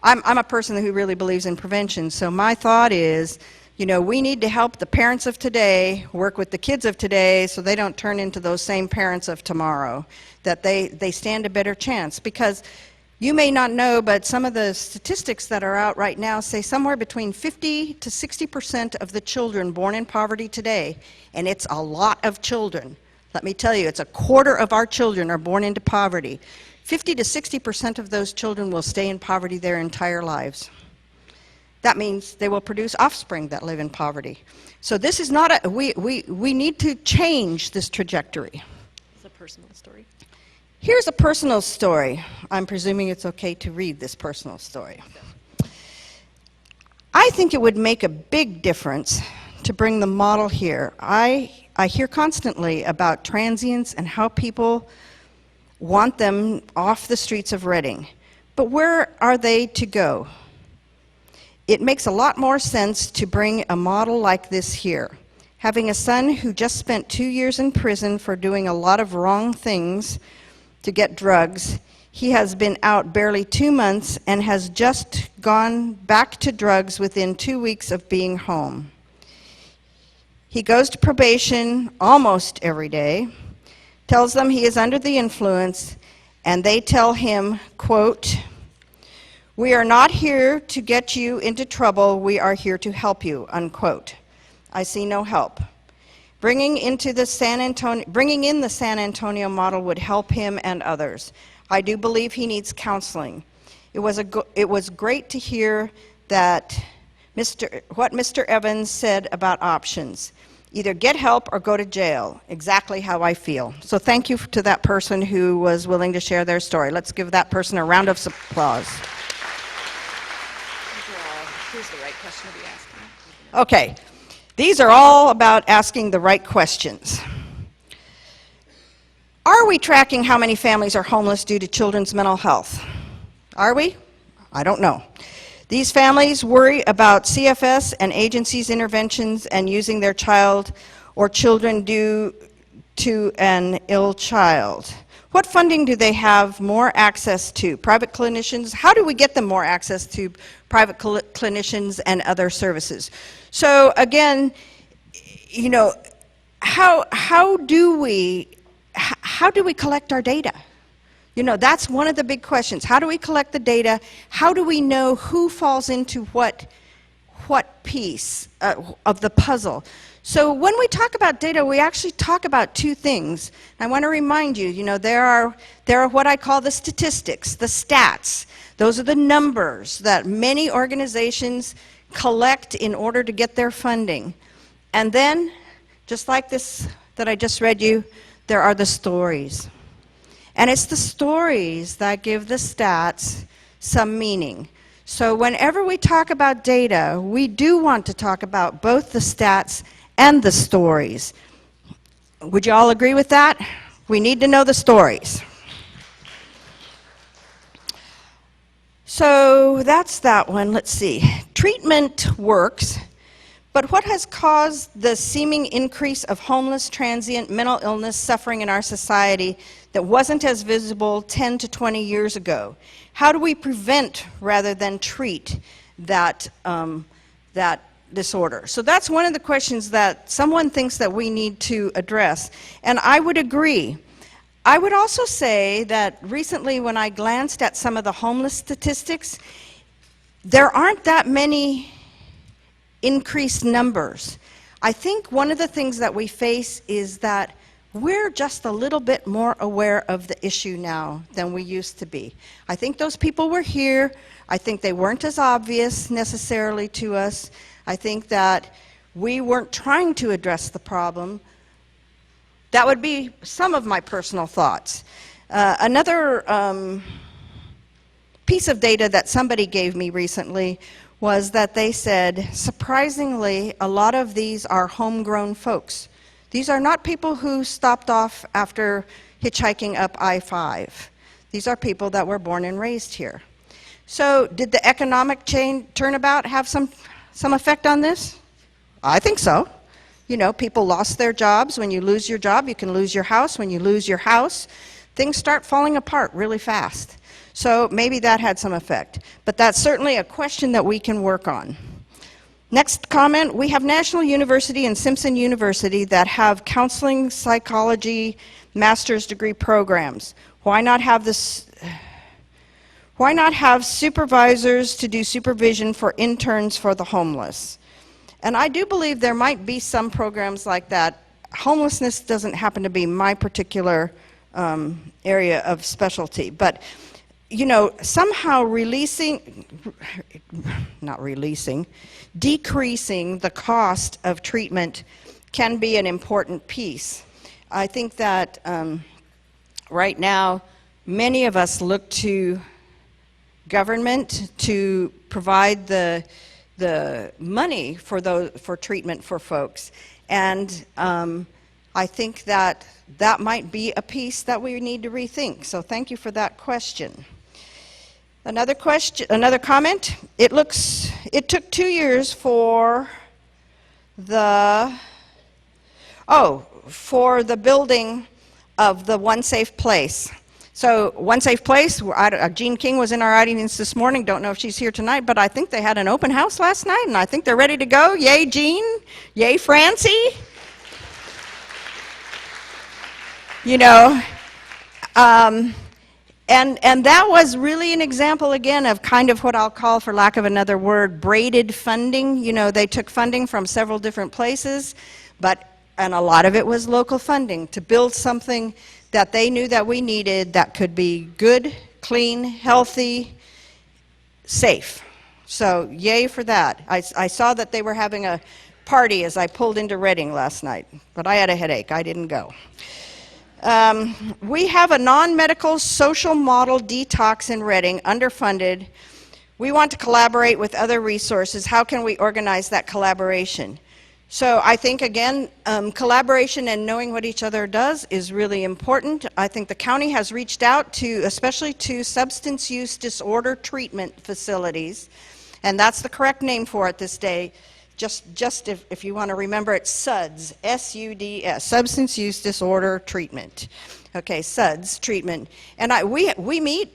I'm a person who really believes in prevention, so my thought is, you know, we need to help the parents of today work with the kids of today so they don't turn into those same parents of tomorrow, that they stand a better chance. Because you may not know, but some of the statistics that are out right now say somewhere between 50 to 60% of the children born in poverty today, and it's a lot of children. Let me tell you, it's a quarter of our children are born into poverty. 50 to 60% of those children will stay in poverty their entire lives. That means they will produce offspring that live in poverty. So this is not a, we need to change this trajectory. It's a personal story. Here's a personal story. I'm presuming it's okay to read this personal story. I think it would make a big difference to bring the model here. I hear constantly about transients and how people want them off the streets of Reading. But where are they to go? It makes a lot more sense to bring a model like this here. Having a son who just spent 2 years in prison for doing a lot of wrong things to get drugs, he has been out barely 2 months and has just gone back to drugs within 2 weeks of being home. He goes to probation almost every day, tells them he is under the influence, and they tell him, quote, "We are not here to get you into trouble, we are here to help you," unquote. I see no help. Bringing in the San Antonio model would help him and others. I do believe he needs counseling. It was great to hear that what Mr. Evans said about options. Either get help or go to jail. Exactly how I feel. So thank you to that person who was willing to share their story. Let's give that person a round of applause. Who's the right question to be asking? Okay, these are all about asking the right questions. Are we tracking how many families are homeless due to children's mental health? Are we? I don't know. These families worry about CFS and agencies' interventions and using their child or children due to an ill child. What funding do they have more access to? Private clinicians? How do we get them more access to private clinicians and other services? So again, you know, how do we collect our data? You know, that's one of the big questions. How do we collect the data? How do we know who falls into what piece of the puzzle? So when we talk about data, we actually talk about two things. I want to remind you, you know, there are what I call the statistics, the stats. Those are the numbers that many organizations collect in order to get their funding. And then, just like this that I just read you, there are the stories. And it's the stories that give the stats some meaning. So whenever we talk about data, we do want to talk about both the stats and the stories. Would you all agree with that? We need to know the stories. So that's that one. Let's see. Treatment works, but what has caused the seeming increase of homeless, transient, mental illness suffering in our society that wasn't as visible 10 to 20 years ago? How do we prevent rather than treat that disorder? So that's one of the questions that someone thinks that we need to address, and I would agree. I would also say that recently when I glanced at some of the homeless statistics, there aren't that many increased numbers. I think one of the things that we face is that we're just a little bit more aware of the issue now than we used to be. I think those people were here. I think they weren't as obvious necessarily to us. I think that we weren't trying to address the problem. That would be some of my personal thoughts. Another piece of data that somebody gave me recently was that they said, surprisingly, a lot of these are homegrown folks. These are not people who stopped off after hitchhiking up I-5. These are people that were born and raised here. So did the economic turnabout have some effect on this? I think so. You know, people lost their jobs. When you lose your job, you can lose your house. When you lose your house, things start falling apart really fast. So maybe that had some effect. But that's certainly a question that we can work on. Next comment, we have National University and Simpson University that have counseling psychology master's degree programs. Why not have supervisors to do supervision for interns for the homeless? And I do believe there might be some programs like that. Homelessness doesn't happen to be my particular area of specialty, but you know, somehow decreasing the cost of treatment can be an important piece. I think that right now, many of us look to government to provide the money for treatment for folks, and I think that that might be a piece that we need to rethink. So thank you for that question. Another comment. It took 2 years for the building of the One Safe Place. So One Safe Place, Jean King was in our audience this morning. Don't know if she's here tonight, but I think they had an open house last night, and I think they're ready to go. Yay, Jean. Yay, Francie. You know, and that was really an example, again, of kind of what I'll call, for lack of another word, braided funding. You know, they took funding from several different places, and a lot of it was local funding to build something that they knew that we needed that could be good, clean, healthy, safe. So yay for that. I saw that they were having a party as I pulled into Reading last night, but I had a headache. I didn't go. We have a non-medical social model detox in Reading, underfunded. We want to collaborate with other resources. How can we organize that collaboration? So I think, again, collaboration and knowing what each other does is really important. I think the county has reached out to, especially to substance use disorder treatment facilities, and that's the correct name for it this day. Just if you want to remember it, SUDS, S-U-D-S, Substance Use Disorder Treatment. Okay, SUDS treatment. And we meet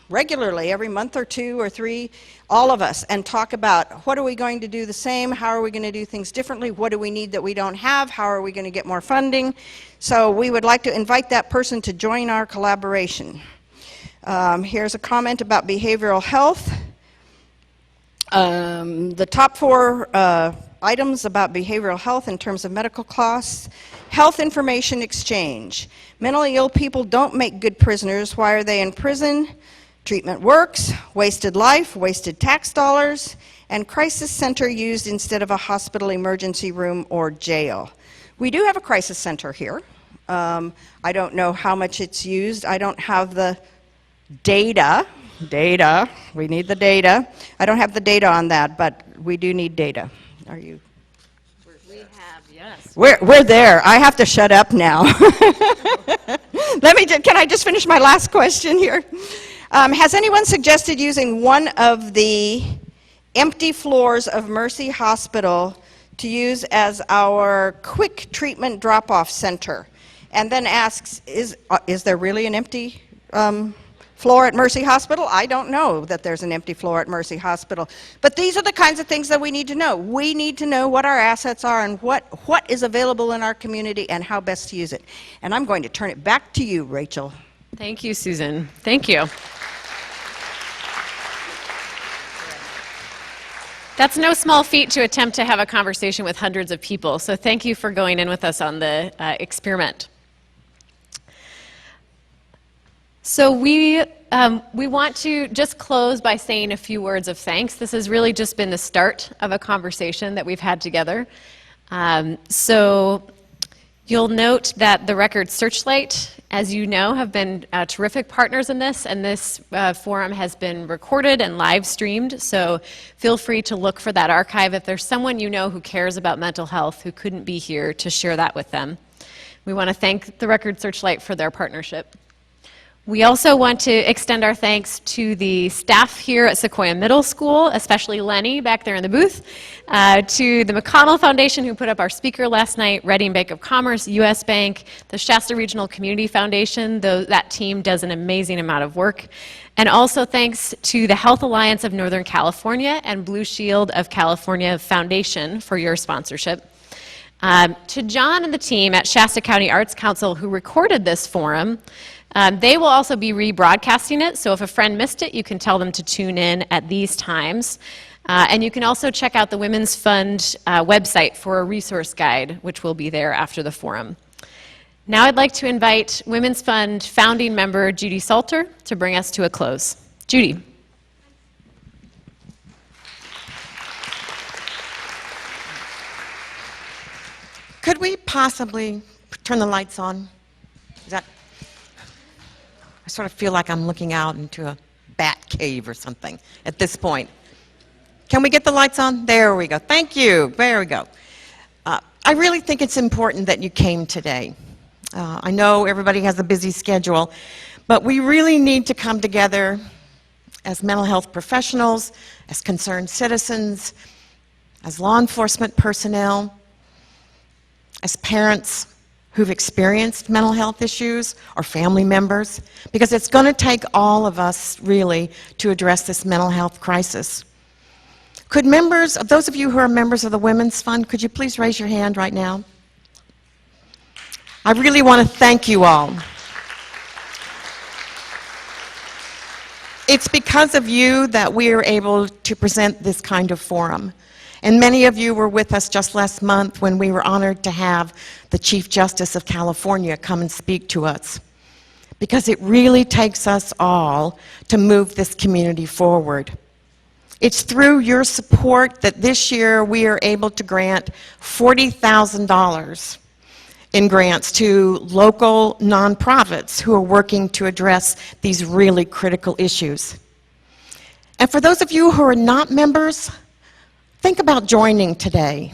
regularly, every month or 2 or 3, all of us, and talk about what are we going to do the same, how are we going to do things differently, what do we need that we don't have, how are we going to get more funding. So we would like to invite that person to join our collaboration. Here's a comment about behavioral health. The top 4 items about behavioral health in terms of medical costs: health information exchange. Mentally ill people don't make good prisoners. Why are they in prison? Treatment works, wasted life, wasted tax dollars, and crisis center used instead of a hospital emergency room or jail. We do have a crisis center here. I don't know how much it's used. I don't have the data. We need the data. I don't have the data on that, but we do need data. Are you? We have, yes. We're there. I have to shut up now. Can I just finish my last question here? Has anyone suggested using one of the empty floors of Mercy Hospital to use as our quick treatment drop-off center? And then asks, is there really an empty floor at Mercy Hospital? I don't know that there's an empty floor at Mercy Hospital. But these are the kinds of things that we need to know. We need to know what our assets are and what is available in our community and how best to use it. And I'm going to turn it back to you, Rachel. Thank you, Susan. Thank you. That's no small feat to attempt to have a conversation with hundreds of people, so thank you for going in with us on the experiment. So we want to just close by saying a few words of thanks. This has really just been the start of a conversation that we've had together. So you'll note that the record Searchlight, as you know, have been terrific partners in this, and this forum has been recorded and live streamed, so feel free to look for that archive if there's someone you know who cares about mental health who couldn't be here to share that with them. We want to thank the record Searchlight for their partnership. We also want to extend our thanks to the staff here at Sequoia Middle School, especially Lenny back there in the booth, to the McConnell Foundation who put up our speaker last night, Reading Bank of Commerce, U.S. Bank, the Shasta Regional Community Foundation. That team does an amazing amount of work. And also thanks to the Health Alliance of Northern California and Blue Shield of California Foundation for your sponsorship. To John and the team at Shasta County Arts Council who recorded this forum. They will also be rebroadcasting it, so if a friend missed it, you can tell them to tune in at these times. And you can also check out the Women's Fund website for a resource guide, which will be there after the forum. Now I'd like to invite Women's Fund founding member Judy Salter to bring us to a close. Judy. Could we possibly turn the lights on? Is that? I sort of feel like I'm looking out into a bat cave or something at this point. Can we get the lights on? There we go. Thank you. There we go. I really think it's important that you came today. I know everybody has a busy schedule, but we really need to come together as mental health professionals, as concerned citizens, as law enforcement personnel, as parents who've experienced mental health issues or family members, because it's going to take all of us really to address this mental health crisis. Could members, those of you who are members of the Women's Fund, could you please raise your hand right now? I really want to thank you all. It's because of you that we are able to present this kind of forum. And many of you were with us just last month when we were honored to have the Chief Justice of California come and speak to us. Because it really takes us all to move this community forward. It's through your support that this year we are able to grant $40,000 in grants to local nonprofits who are working to address these really critical issues. And for those of you who are not members, think about joining today.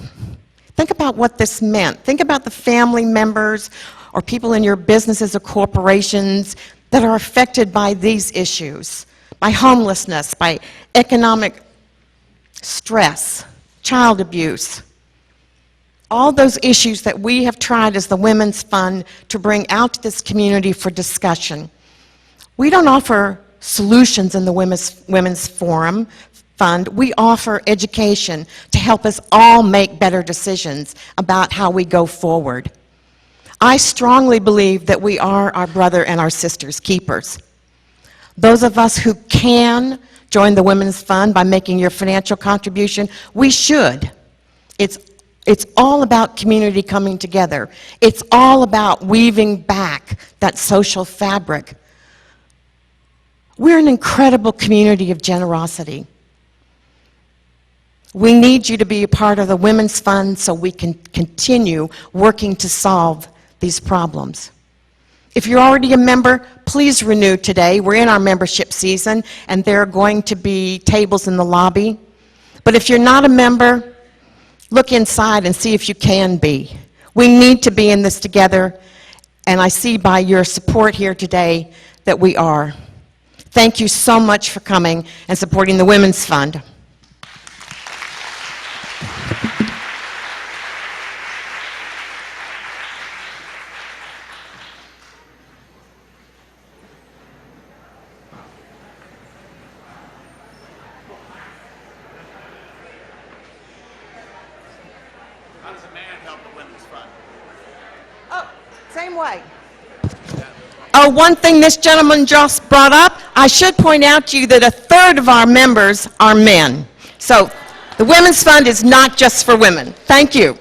Think about what this meant. Think about the family members or people in your businesses or corporations that are affected by these issues, by homelessness, by economic stress, child abuse, all those issues that we have tried as the Women's Fund to bring out to this community for discussion. We don't offer solutions in the Women's Forum Fund. We offer education to help us all make better decisions about how we go forward. I strongly believe that we are our brother and our sister's keepers. Those of us who can join the Women's Fund by making your financial contribution, we should. It's all about community coming together. It's all about weaving back that social fabric. We're an incredible community of generosity. We need you to be a part of the Women's Fund so we can continue working to solve these problems. If you're already a member, please renew today. We're in our membership season, and there are going to be tables in the lobby. But if you're not a member, look inside and see if you can be. We need to be in this together, and I see by your support here today that we are. Thank you so much for coming and supporting the Women's Fund. Same way. Oh, one thing this gentleman just brought up, I should point out to you that 1/3 of our members are men. So the Women's Fund is not just for women. Thank you.